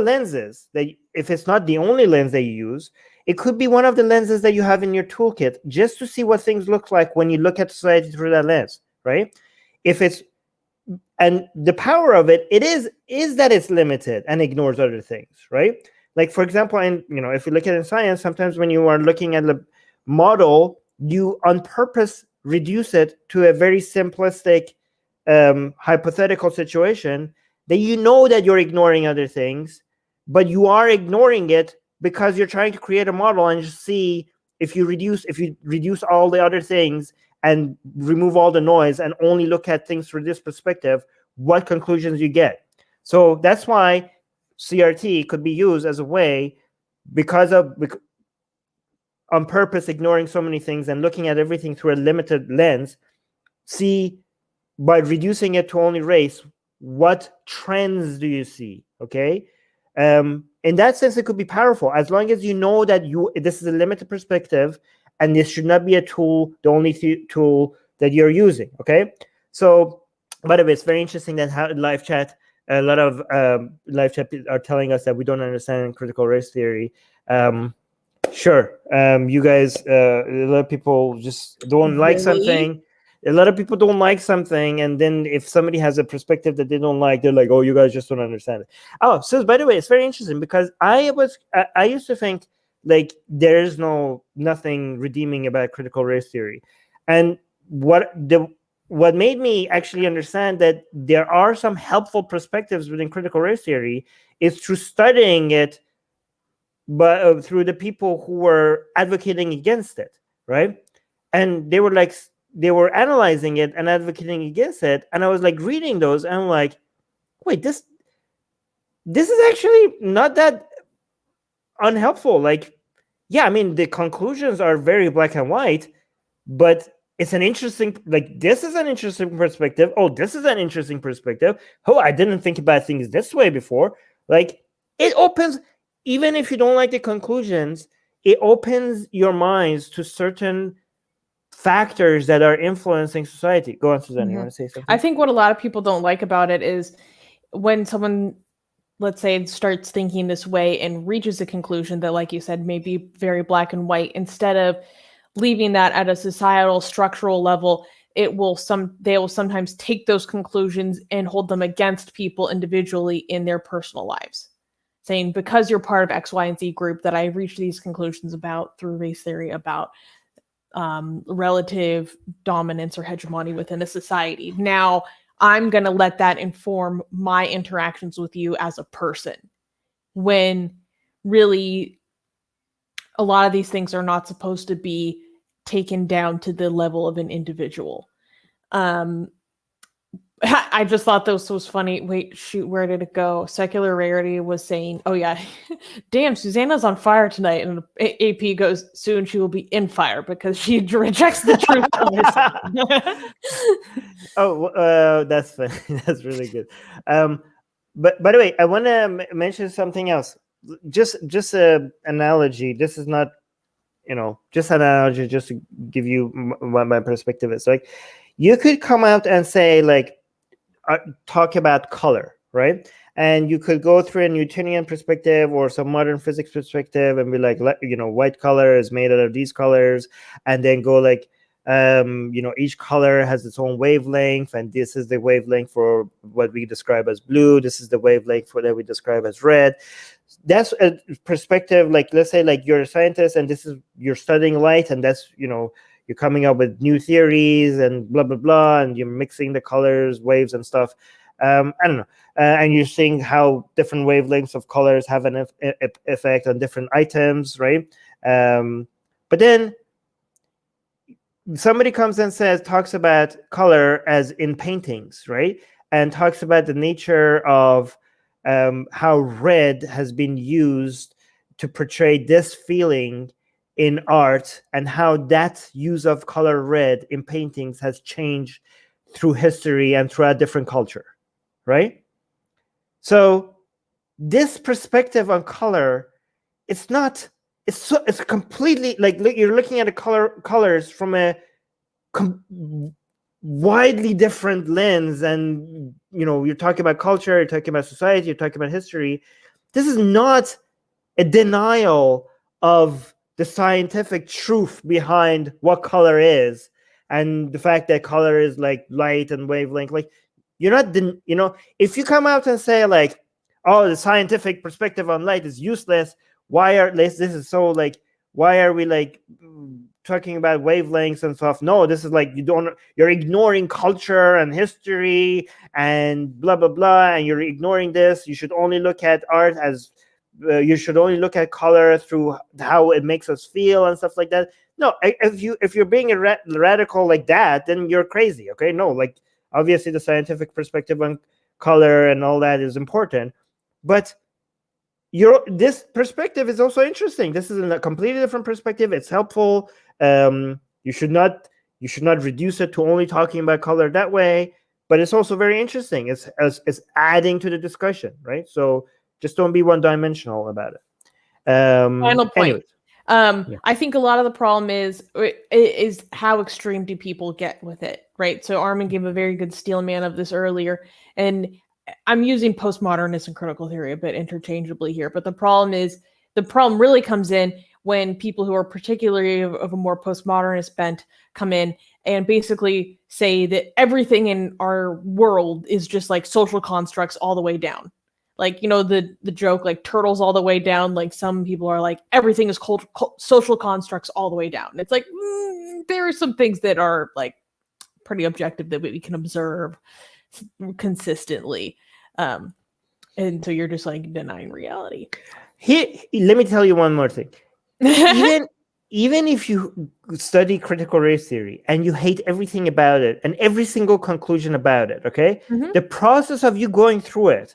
lenses that, if it's not the only lens that you use, it could be one of the lenses that you have in your toolkit just to see what things look like when you look at society through that lens, right? And the power of it is that it's limited and ignores other things, right? Like, for example, if you look at it in science, sometimes when you are looking at the model, you on purpose reduce it to a very simplistic hypothetical situation that that you're ignoring other things, but you are ignoring it because you're trying to create a model and just see if you reduce all the other things and remove all the noise and only look at things through this perspective, what conclusions you get. So that's why CRT could be used as a way, because on purpose ignoring so many things and looking at everything through a limited lens, see by reducing it to only race, what trends do you see? Okay. In that sense, it could be powerful as long as you know that this is a limited perspective and this should not be a tool, the only tool that you're using. Okay. So, by the way, it's very interesting that live chat, a lot of live chat are telling us that we don't understand critical race theory. Sure. You guys, a lot of people just don't like something. A lot of people don't like something, and then if somebody has a perspective that they don't like, they're like, "Oh, you guys just don't understand it." Oh, so by the way, it's very interesting because I used to think like there's nothing redeeming about critical race theory, and what made me actually understand that there are some helpful perspectives within critical race theory is through studying it, but through the people who were advocating against it, right? And they were analyzing it and advocating against it, and I was like reading those, and I'm like, wait, this is actually not that unhelpful. Like, yeah, I mean, the conclusions are very black and white, but it's an interesting, like, this is an interesting perspective. Oh, this is an interesting perspective. Oh, I didn't think about things this way before. Like, it opens, even if you don't like the conclusions, it opens your minds to certain factors that are influencing society. Go on, Susanna. You want to say something? I think what a lot of people don't like about it is when someone, let's say, starts thinking this way and reaches a conclusion that, like you said, may be very black and white, instead of leaving that at a societal structural level, they will sometimes take those conclusions and hold them against people individually in their personal lives, saying, because you're part of X, Y, and Z group that I reached these conclusions about through race theory about relative dominance or hegemony within a society. Now I'm going to let that inform my interactions with you as a person, when really a lot of these things are not supposed to be taken down to the level of an individual. I just thought this was funny. Wait, shoot, where did it go? Secular Rarity was saying, oh yeah, damn, Susanna's on fire tonight. And AP goes, soon she will be in fire because she rejects the truth. That's funny. That's really good. But by the way, I want to mention something else. Just an analogy. This is not, just an analogy, just to give you what my perspective is. Like, you could come out and say, like, talk about color, right? And you could go through a Newtonian perspective or some modern physics perspective and be like, white color is made out of these colors, and then go like, each color has its own wavelength, and this is the wavelength for what we describe as blue. This is the wavelength for that we describe as red. That's a perspective. Like, let's say like you're a scientist and you're studying light, and that's, you're coming up with new theories and blah, blah, blah, and you're mixing the colors, waves and stuff. I don't know. And you're seeing how different wavelengths of colors have an effect on different items, right? But then somebody comes and talks about color as in paintings, right? And talks about the nature of how red has been used to portray this feeling in art, and how that use of color red in paintings has changed through history and throughout different culture, right? So this perspective on color, it's completely like you're looking at colors from a widely different lens, and you're talking about culture, you're talking about society, you're talking about history. This is not a denial of the scientific truth behind what color is, and the fact that color is like light and wavelength. Like, you're not, if you come out and say like, oh, the scientific perspective on light is useless, why are this is so like, why are we like talking about wavelengths and stuff? No, this is like, you're ignoring culture and history and blah, blah, blah, and you're ignoring this. You should only look at art as you should only look at color through how it makes us feel and stuff like that. No, if you're being a radical like that, then you're crazy. Okay, no, like, obviously the scientific perspective on color and all that is important, but this perspective is also interesting. This is a completely different perspective. It's helpful. You should not reduce it to only talking about color that way, but it's also very interesting. It's adding to the discussion, right? So just don't be one-dimensional about it. Final point. Anyways. Yeah. I think a lot of the problem is how extreme do people get with it, right? So Armin gave a very good steel man of this earlier, and I'm using postmodernist and critical theory a bit interchangeably here, but the problem really comes in when people who are particularly of a more postmodernist bent come in and basically say that everything in our world is just like social constructs all the way down. Like, the joke, like turtles all the way down. Like, some people are like, everything is social constructs all the way down. And it's like, there are some things that are like pretty objective that we can observe consistently. And so you're just like denying reality. Here, let me tell you one more thing. Even if you study critical race theory and you hate everything about it and every single conclusion about it, okay? Mm-hmm. The process of you going through it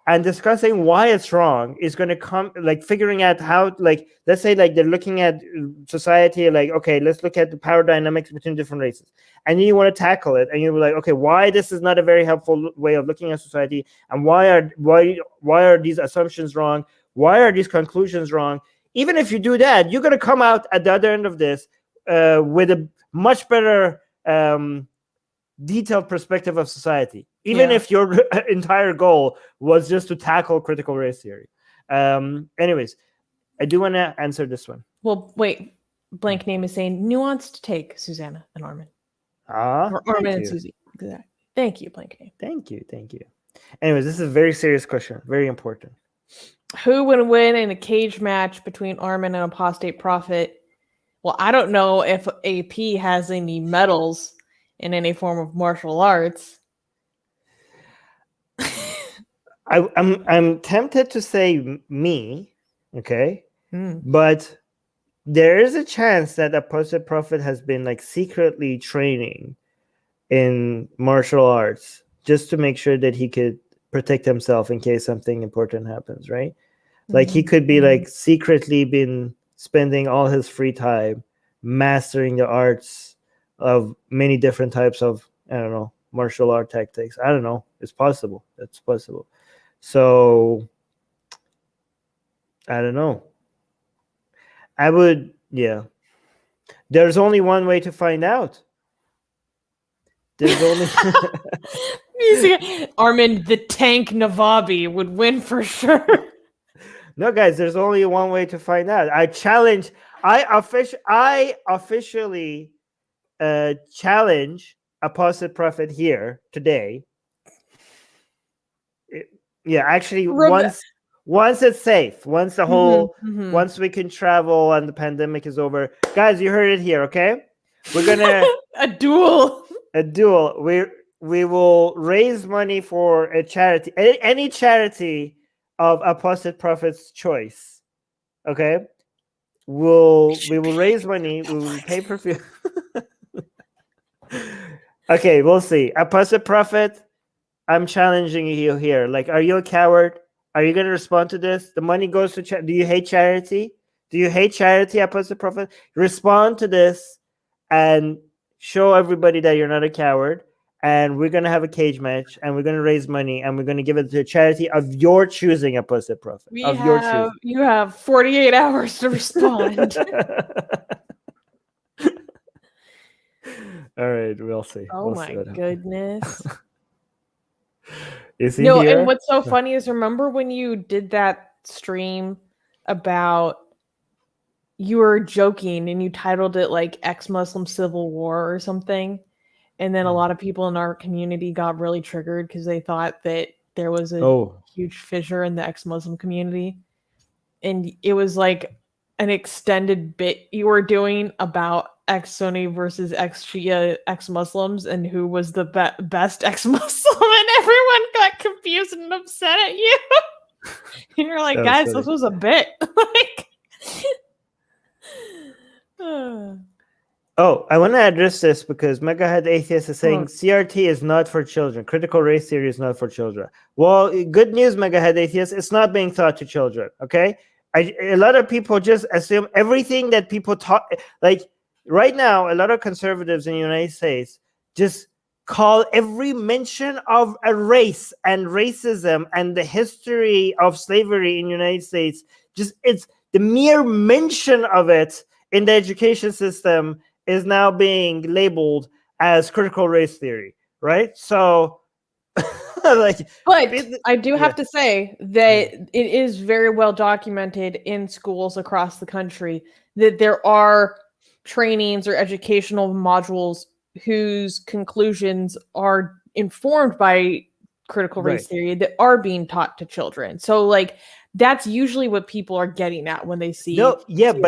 and discussing why it's wrong is going to come, like figuring out how, like, let's say like they're looking at society, like, okay, let's look at the power dynamics between different races. And then you want to tackle it, and you're like, okay, why this is not a very helpful way of looking at society, and why are these assumptions wrong? Why are these conclusions wrong? Even if you do that, you're going to come out at the other end of this with a much better detailed perspective of society, even if your entire goal was just to tackle critical race theory. Anyways, I do want to answer this one. Well, wait. Blank name is saying nuanced take, Susanna and Armin. Or Armin and Susie. Exactly. Thank you, blank name. Thank you. Anyways, this is a very serious question. Very important. Who would win in a cage match between Armin and Apostate Prophet? Well, I don't know if AP has any medals in any form of martial arts. I'm tempted to say me, okay, but there is a chance that Apostate Prophet has been like secretly training in martial arts just to make sure that he could protect himself in case something important happens, right? Like he could be like secretly been spending all his free time mastering the arts of many different types of, I don't know, martial art tactics. I don't know. It's possible. It's possible. So I don't know. I would, There's only one way to find out. There's only Armin, the tank Navabi would win for sure. No, guys, there's only one way to find out. I officially challenge Apostate Prophet here today. Actually, once it's safe, once the whole, once we can travel and the pandemic is over, guys, you heard it here. Okay, we're gonna a duel. We will raise money for a charity, any charity of Apostate Prophet's choice. Okay, we will raise money. We will pay per view. Okay, we'll see. Apostate Prophet, I'm challenging you here. Like, are you a coward? Are you going to respond to this? The money goes to charity. Do you hate charity? Do you hate charity, Apostate Prophet? Respond to this and show everybody that you're not a coward. And we're going to have a cage match, and we're going to raise money, and we're going to give it to a charity of your choosing, Apostate Prophet. You have 48 hours to respond. All right, we'll see. Oh my goodness. Is he here? And what's so funny is, remember when you did that stream about, you were joking and you titled it like Ex-Muslim Civil War or something, and then a lot of people in our community got really triggered because they thought that there was a huge fissure in the ex-Muslim community, and it was like an extended bit you were doing about ex-Sunni versus ex-Shia ex-Muslims and who was the best ex-Muslim, and everyone got confused and upset at you. And you're like, guys, this was a bit. Like, I want to address this because Megahead Atheist is saying CRT is not for children. Critical race theory is not for children. Well, good news, Megahead Atheist. It's not being taught to children, okay? A lot of people just assume everything that people taught, like, right now, a lot of conservatives in the United States just call every mention of a race and racism and the history of slavery in the United States, it's the mere mention of it in the education system is now being labeled as critical race theory, right? So, but I do have to say that it is very well documented in schools across the country that there are trainings or educational modules whose conclusions are informed by critical race theory that are being taught to children. So, like, that's usually what people are getting at when they see but they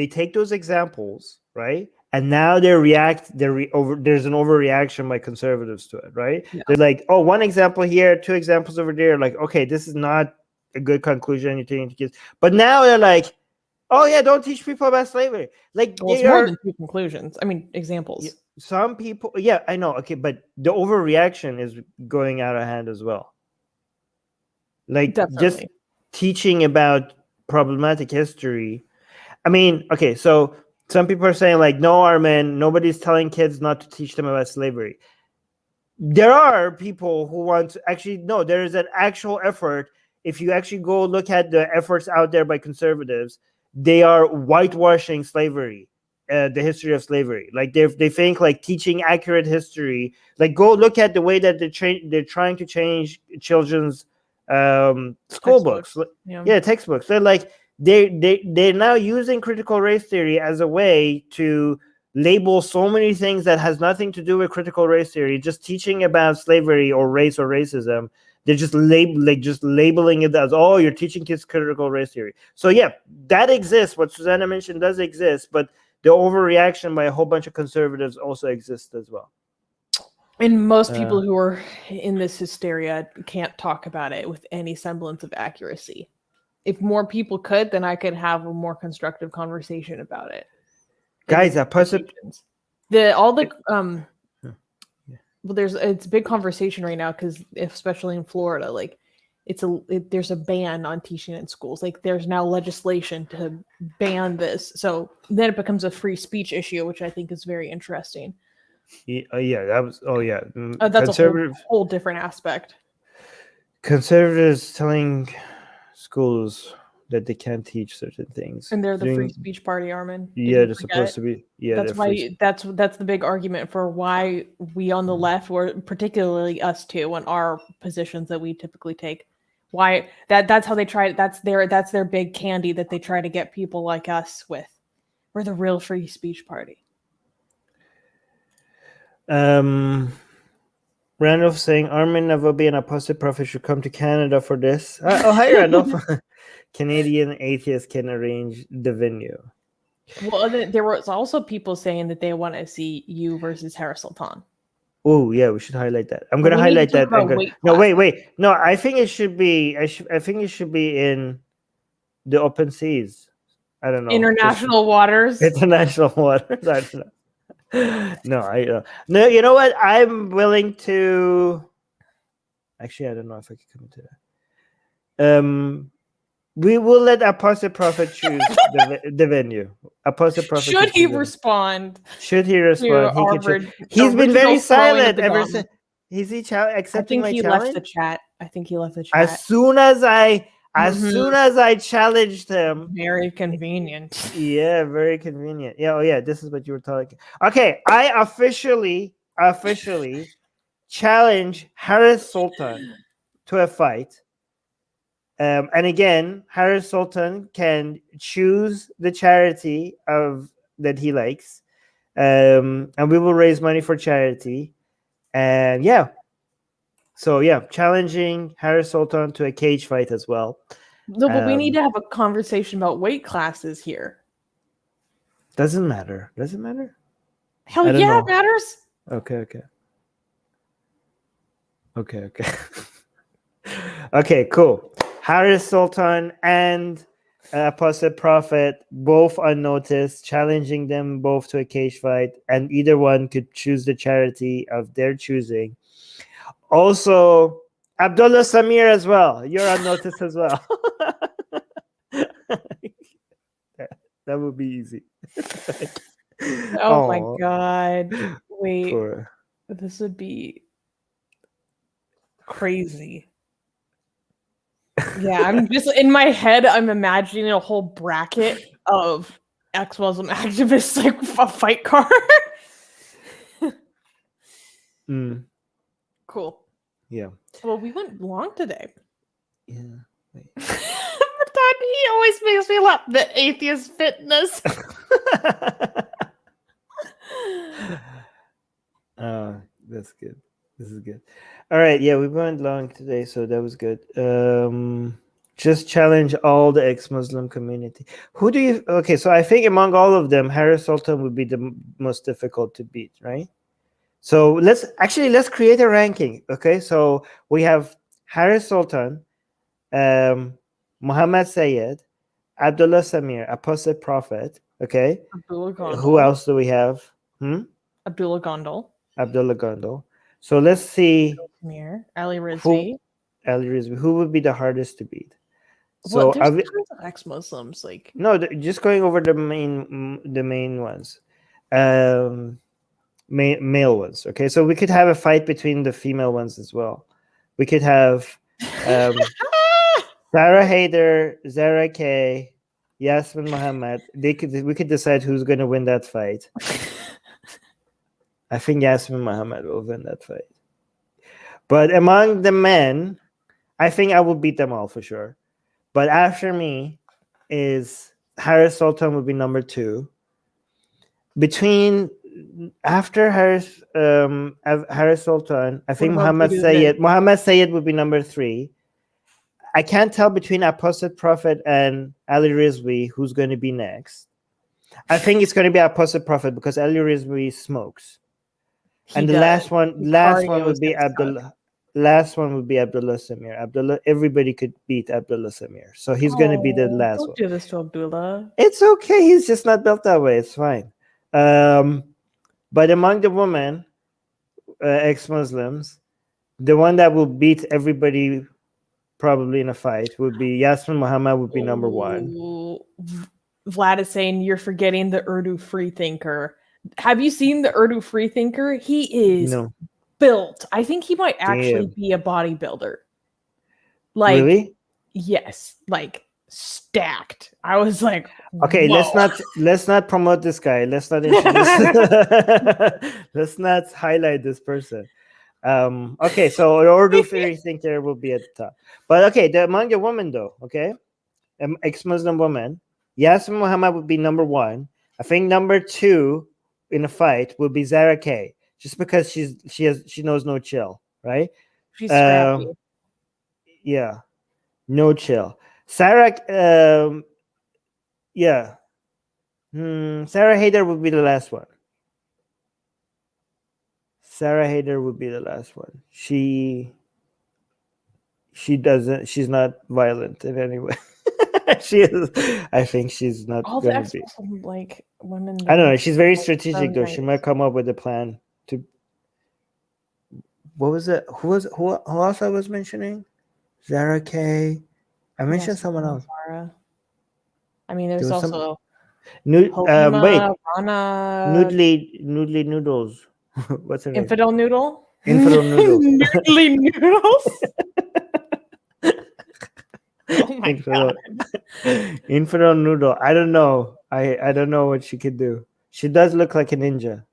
take those examples, right? And now there's an overreaction by conservatives to it, right? Yeah. They're like, oh, one example here, two examples over there. Like, okay, this is not a good conclusion you're taking to kids. But now they're like, oh yeah, don't teach people about slavery. Like, well, it's more than two conclusions. I mean, examples. Some people, I know. Okay, but the overreaction is going out of hand as well. Like, just teaching about problematic history. I mean, okay, so some people are saying, like, no, Armin, nobody's telling kids not to teach them about slavery. There are people who want to there is an actual effort. If you actually go look at the efforts out there by conservatives, they are whitewashing slavery, the history of slavery. Like, they think, like, teaching accurate history. Like, go look at the way that they're trying to change children's school books. Textbooks. They're like, they're now using critical race theory as a way to label so many things that has nothing to do with critical race theory, just teaching about slavery or race or racism. They're just labeling it as, oh, you're teaching kids critical race theory. So that exists. What Susanna mentioned does exist, but the overreaction by a whole bunch of conservatives also exists as well. And most people who are in this hysteria can't talk about it with any semblance of accuracy. If more people could, then I could have a more constructive conversation about it. Guys, it's a big conversation right now because, especially in Florida, like, there's a ban on teaching in schools. Like, there's now legislation to ban this. So then it becomes a free speech issue, which I think is very interesting. That's a whole different aspect. Conservatives telling schools that they can't teach certain things. And they're the free speech party, Armin. Yeah, they're supposed to be. Yeah, that's why. That's the big argument for why we on the left, or particularly us too, on our positions that we typically take. Why that's how they try. That's their big candy that they try to get people like us with. We're the real free speech party. Randolph saying Armin Navabi and Apostle Prophet should come to Canada for this. Hi Randolph. Canadian atheists can arrange the venue. Well, there was also people saying that they want to see you versus Harris Sultan. Oh yeah, we should highlight that. I'm gonna highlight that. No, wait. No, I think it should be. I think it should be in the open seas. I don't know. International waters. International waters. I don't know. No. You know what? I'm willing to. Actually, I don't know if I can come into that. We will let Apostle Prophet choose the venue. Apostle Prophet. Should he respond? Should he respond? He's been very silent ever since. Is he accepting my challenge? Left the chat. I think he left the chat. As soon as I challenged him. Very convenient. Yeah, very convenient. Yeah, yeah, this is what you were talking. Okay, I officially challenge Harris Sultan to a fight. And again, Harris Sultan can choose the charity that he likes. And we will raise money for charity. And yeah. So yeah, challenging Harris Sultan to a cage fight as well. No, but we need to have a conversation about weight classes here. Doesn't matter. Does it matter? Hell yeah, it matters. Okay. Okay, cool. Harris Sultan and Apostle Prophet, both unnoticed, challenging them both to a cage fight, and either one could choose the charity of their choosing. Also, Abdullah Samir as well. You're unnoticed as well. That would be easy. Oh my God. Wait. This would be crazy. Yeah, I'm just in my head, I'm imagining a whole bracket of ex-Muslim activists, like a fight card. Cool. Yeah. Well, we went long today. Yeah. Wait. But then he always makes me laugh. The atheist fitness. That's good. This is good. All right. Yeah, we went long today, so that was good. Just challenge all the ex-Muslim community. Who do you? Okay, so I think among all of them, Harris Sultan would be the most difficult to beat, right? So let's create a ranking. Okay, so we have Harris Sultan, Muhammad Sayed, Abdullah Samir, Apostle Prophet. Okay. Who else do we have? Abdullah Gondal. So let's see. Samir, Ali Rizvi. Who would be the hardest to beat? So there's tons of ex-Muslims. Like no, just going over the main ones. Male ones. Okay, so we could have a fight between the female ones as well. We could have Sarah Haider, Zara Kay, Yasmin Muhammad. We could decide who's going to win that fight. I think Yasmin Muhammad will win that fight. But among the men, I think I will beat them all for sure. But after me is Harris Sultan would be number 2. After Harris Sultan, I think Muhammad Sayed would be number 3. I can't tell between Apostle Prophet and Ali Rizvi who's going to be next. I think it's going to be Apostle Prophet because Ali Rizvi smokes. And the last one would be Abdullah. Last one would be Abdullah Samir. Everybody could beat Abdullah Samir. So he's going to be the last one. Don't do this to Abdullah. It's okay. He's just not built that way. It's fine. But among the women, ex-Muslims, the one that will beat everybody probably in a fight would be Yasmin Muhammad would be number 1. Vlad is saying you're forgetting the Urdu freethinker. Have you seen the Urdu freethinker? He is built. I think he might actually be a bodybuilder. Like, really? Yes, like stacked. I was like, Okay, whoa. let's not promote this guy. Let's not introduce. Let's not highlight this person. Okay, so Urdu free thinker will be at the top. But okay, among the women though, okay, ex-Muslim woman, Yasmin Muhammad would be number one. I think number two in a fight would be Zara K, just because she knows no chill, right? She's scrappy. Yeah, no chill. Sarah, yeah. Sarah Haider would be the last one. Sarah Haider would be the last one. She's not violent in any way. She is. I think she's not All going the to be. like women. I don't know. She's very strategic so though. nice. She might come up with a plan to. What was it? Who else I was mentioning? Zara K. I mentioned someone else. Zara. I mean, there's There was also wait, Rana, Noodly Noodles. What's her name? Infidel Noodle. Infidel Noodles. Noodly Noodles. Oh my god. Infidel Noodle. I don't know. I don't know what she could do. She does look like a ninja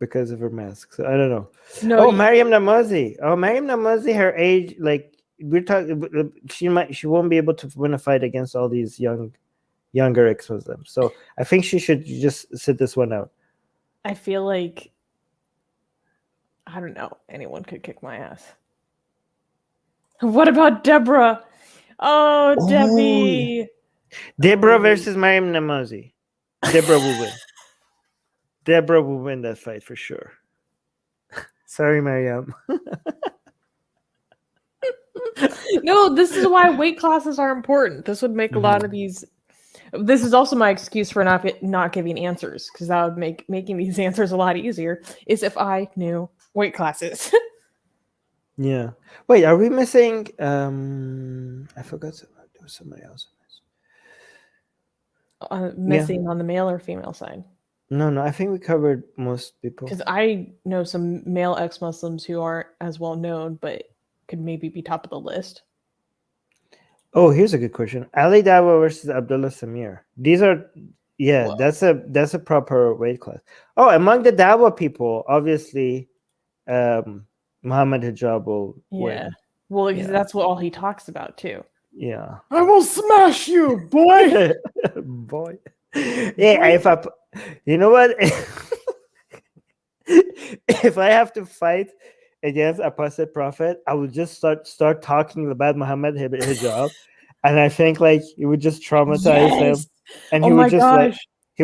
because of her mask. So I don't know. No, Mariam Namazi. Mariam Namazi, her age, like we're talking, she won't be able to win a fight against all these younger ex-Muslims. So I think she should just sit this one out. I feel like I don't know. Anyone could kick my ass. What about Deborah? Oh, Debbie. Deborah versus Mariam Namazi. Deborah will win. Deborah will win that fight for sure. Sorry, Mariam. No, this is why weight classes are important. This would make a lot of these. This is also my excuse for not giving answers, because that would make making these answers a lot easier. Is if I knew weight classes. Yeah. Wait, are we missing? I forgot. There was somebody else. Missing on the male or female side. No. I think we covered most people. Because I know some male ex-Muslims who aren't as well known, but could maybe be top of the list. Oh, here's a good question: Ali Dawa versus Abdullah Samir. These are, whoa. That's a proper weight class. Oh, among the Dawa people, obviously, Muhammad Hijab will win. Well, because that's what all he talks about too. Yeah. I will smash you, boy. Boy. Yeah, if I, you know what? If I have to fight against Apostate Prophet, I would just start talking about Muhammad Hijab, and I think like it would just traumatize him, and he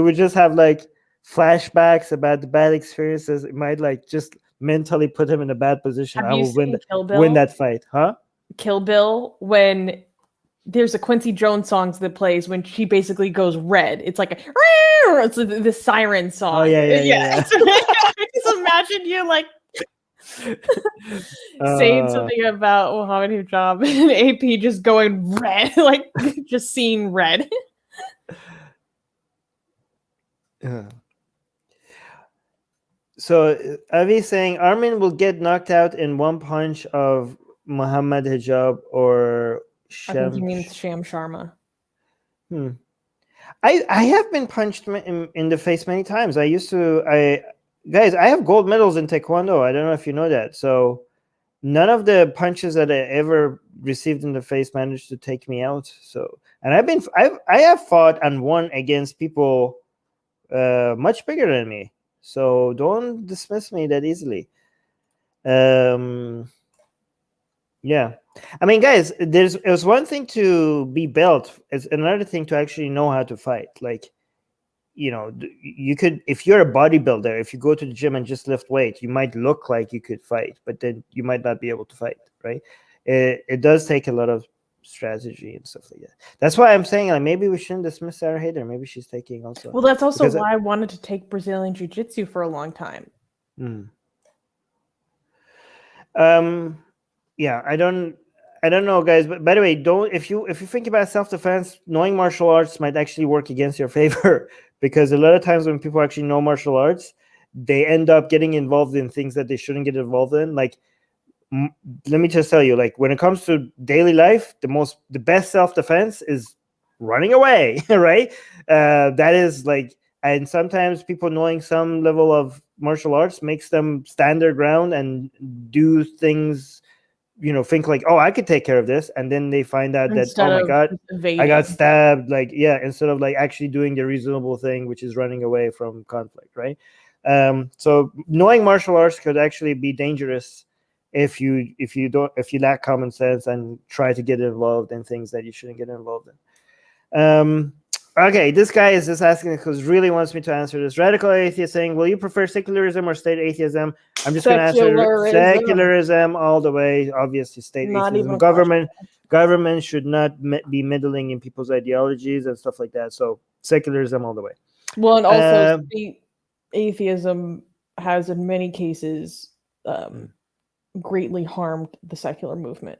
would just have like flashbacks about the bad experiences. It might like just mentally put him in a bad position. I will win that fight, huh? Kill Bill, when there's a Quincy Jones song that plays when she basically goes red. It's like it's the siren song. Oh yeah. Just imagine you like saying something about Muhammad Hijab and AP just going red, like just seeing red. So Avi's saying Armin will get knocked out in one punch of Muhammad Hijab or I think he means Sham Sharma. I have been punched in the face many times. I have gold medals in Taekwondo. I don't know if you know that. So none of the punches that I ever received in the face managed to take me out. So, and I have fought and won against people much bigger than me. So don't dismiss me that easily. Yeah. I mean, guys, it was one thing to be built. It's another thing to actually know how to fight. Like, you know, you could, if you're a bodybuilder, if you go to the gym and just lift weight, you might look like you could fight, but then you might not be able to fight, right? It does take a lot of strategy and stuff like that. That's why I'm saying like maybe we shouldn't dismiss Sarah Haider. Maybe she's taking also. Well, that's also why I wanted to take Brazilian Jiu-Jitsu for a long time. Yeah, I don't know, guys. But by the way, if you think about self-defense, knowing martial arts might actually work against your favor, because a lot of times when people actually know martial arts, they end up getting involved in things that they shouldn't get involved in. Like let me just tell you, like when it comes to daily life, the best self-defense is running away, right? That is like, and sometimes people knowing some level of martial arts makes them stand their ground and do things, think like, oh, I could take care of this, and then they find out that, Instead oh my of god, I evading. got stabbed. Like, yeah, instead of like actually doing the reasonable thing, which is running away from conflict, right? So knowing martial arts could actually be dangerous if you lack common sense and try to get involved in things that you shouldn't get involved in. Okay, this guy is just asking because really wants me to answer this. Radical atheist saying, will you prefer secularism or state atheism? I'm just going to answer secularism all the way. Obviously, state Not atheism. even Government should not be meddling in people's ideologies and stuff like that. So secularism all the way. Well, and also state atheism has in many cases greatly harmed the secular movement.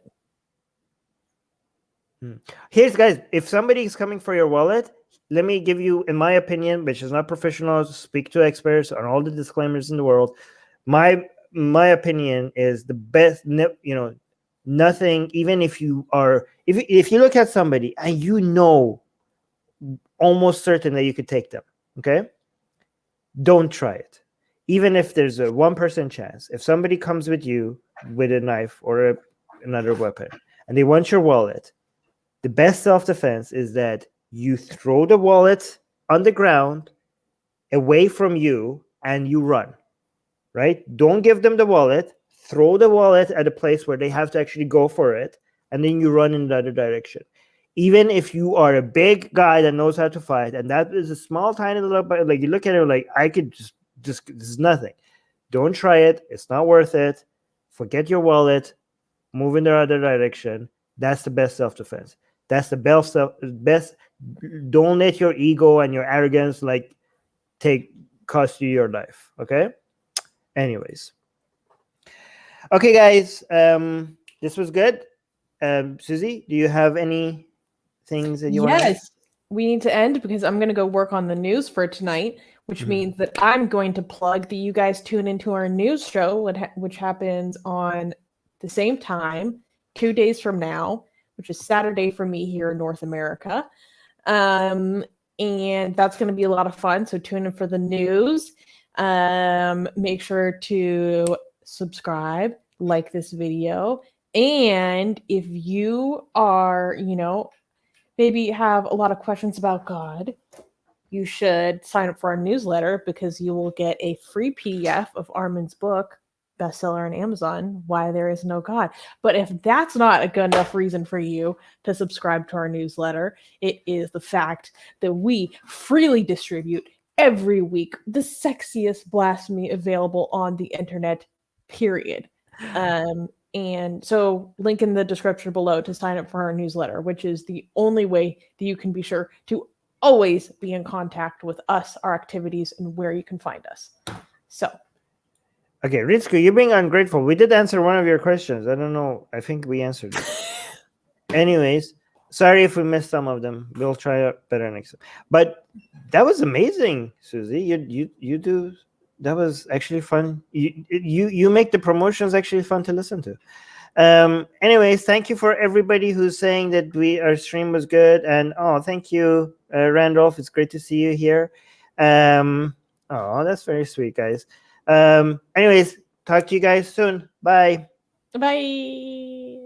Here's, guys, if somebody is coming for your wallet, let me give you, in my opinion, which is not professional, speak to experts on all the disclaimers in the world. My opinion is the best. Nothing. Even if you look at somebody and almost certain that you could take them, okay, don't try it. Even if there's a 1% chance, if somebody comes with you with a knife or another weapon and they want your wallet, the best self-defense is that you throw the wallet on the ground away from you and you run, right? Don't give them the wallet. Throw the wallet at a place where they have to actually go for it, and then you run in the other direction. Even if you are a big guy that knows how to fight, and that is a small, tiny little, like you look at it like, I could just this is nothing. Don't try it. It's not worth it. Forget your wallet. Move in the other direction. That's the best self-defense. That's the best. Don't let your ego and your arrogance cost you your life. Okay. Anyways. Okay, guys. This was good. Susie, do you have any things that you want to add? Yes, we need to end because I'm going to go work on the news for tonight, which means that I'm going to plug that you guys tune into our news show, which happens on the same time, 2 days from now, which is Saturday for me here in North America. And that's going to be a lot of fun. So tune in for the news. Make sure to subscribe, like this video. And if you are, maybe have a lot of questions about God, you should sign up for our newsletter because you will get a free PDF of Armin's book, bestseller on Amazon, Why There Is No God. But if that's not a good enough reason for you to subscribe to our newsletter, it is the fact that we freely distribute every week the sexiest blasphemy available on the internet, period. And so link in the description below to sign up for our newsletter, which is the only way that you can be sure to always be in contact with us, our activities, and where you can find us. So. Okay, Ritsuko, you're being ungrateful. We did answer one of your questions. I don't know. I think we answered it. Anyways, sorry if we missed some of them. We'll try it better next time. But that was amazing, Susie. You do. That was actually fun. You make the promotions actually fun to listen to. Anyways, thank you for everybody who's saying that our stream was good. And thank you, Randolph. It's great to see you here. That's very sweet, guys. Anyways, talk to you guys soon. Bye. Bye.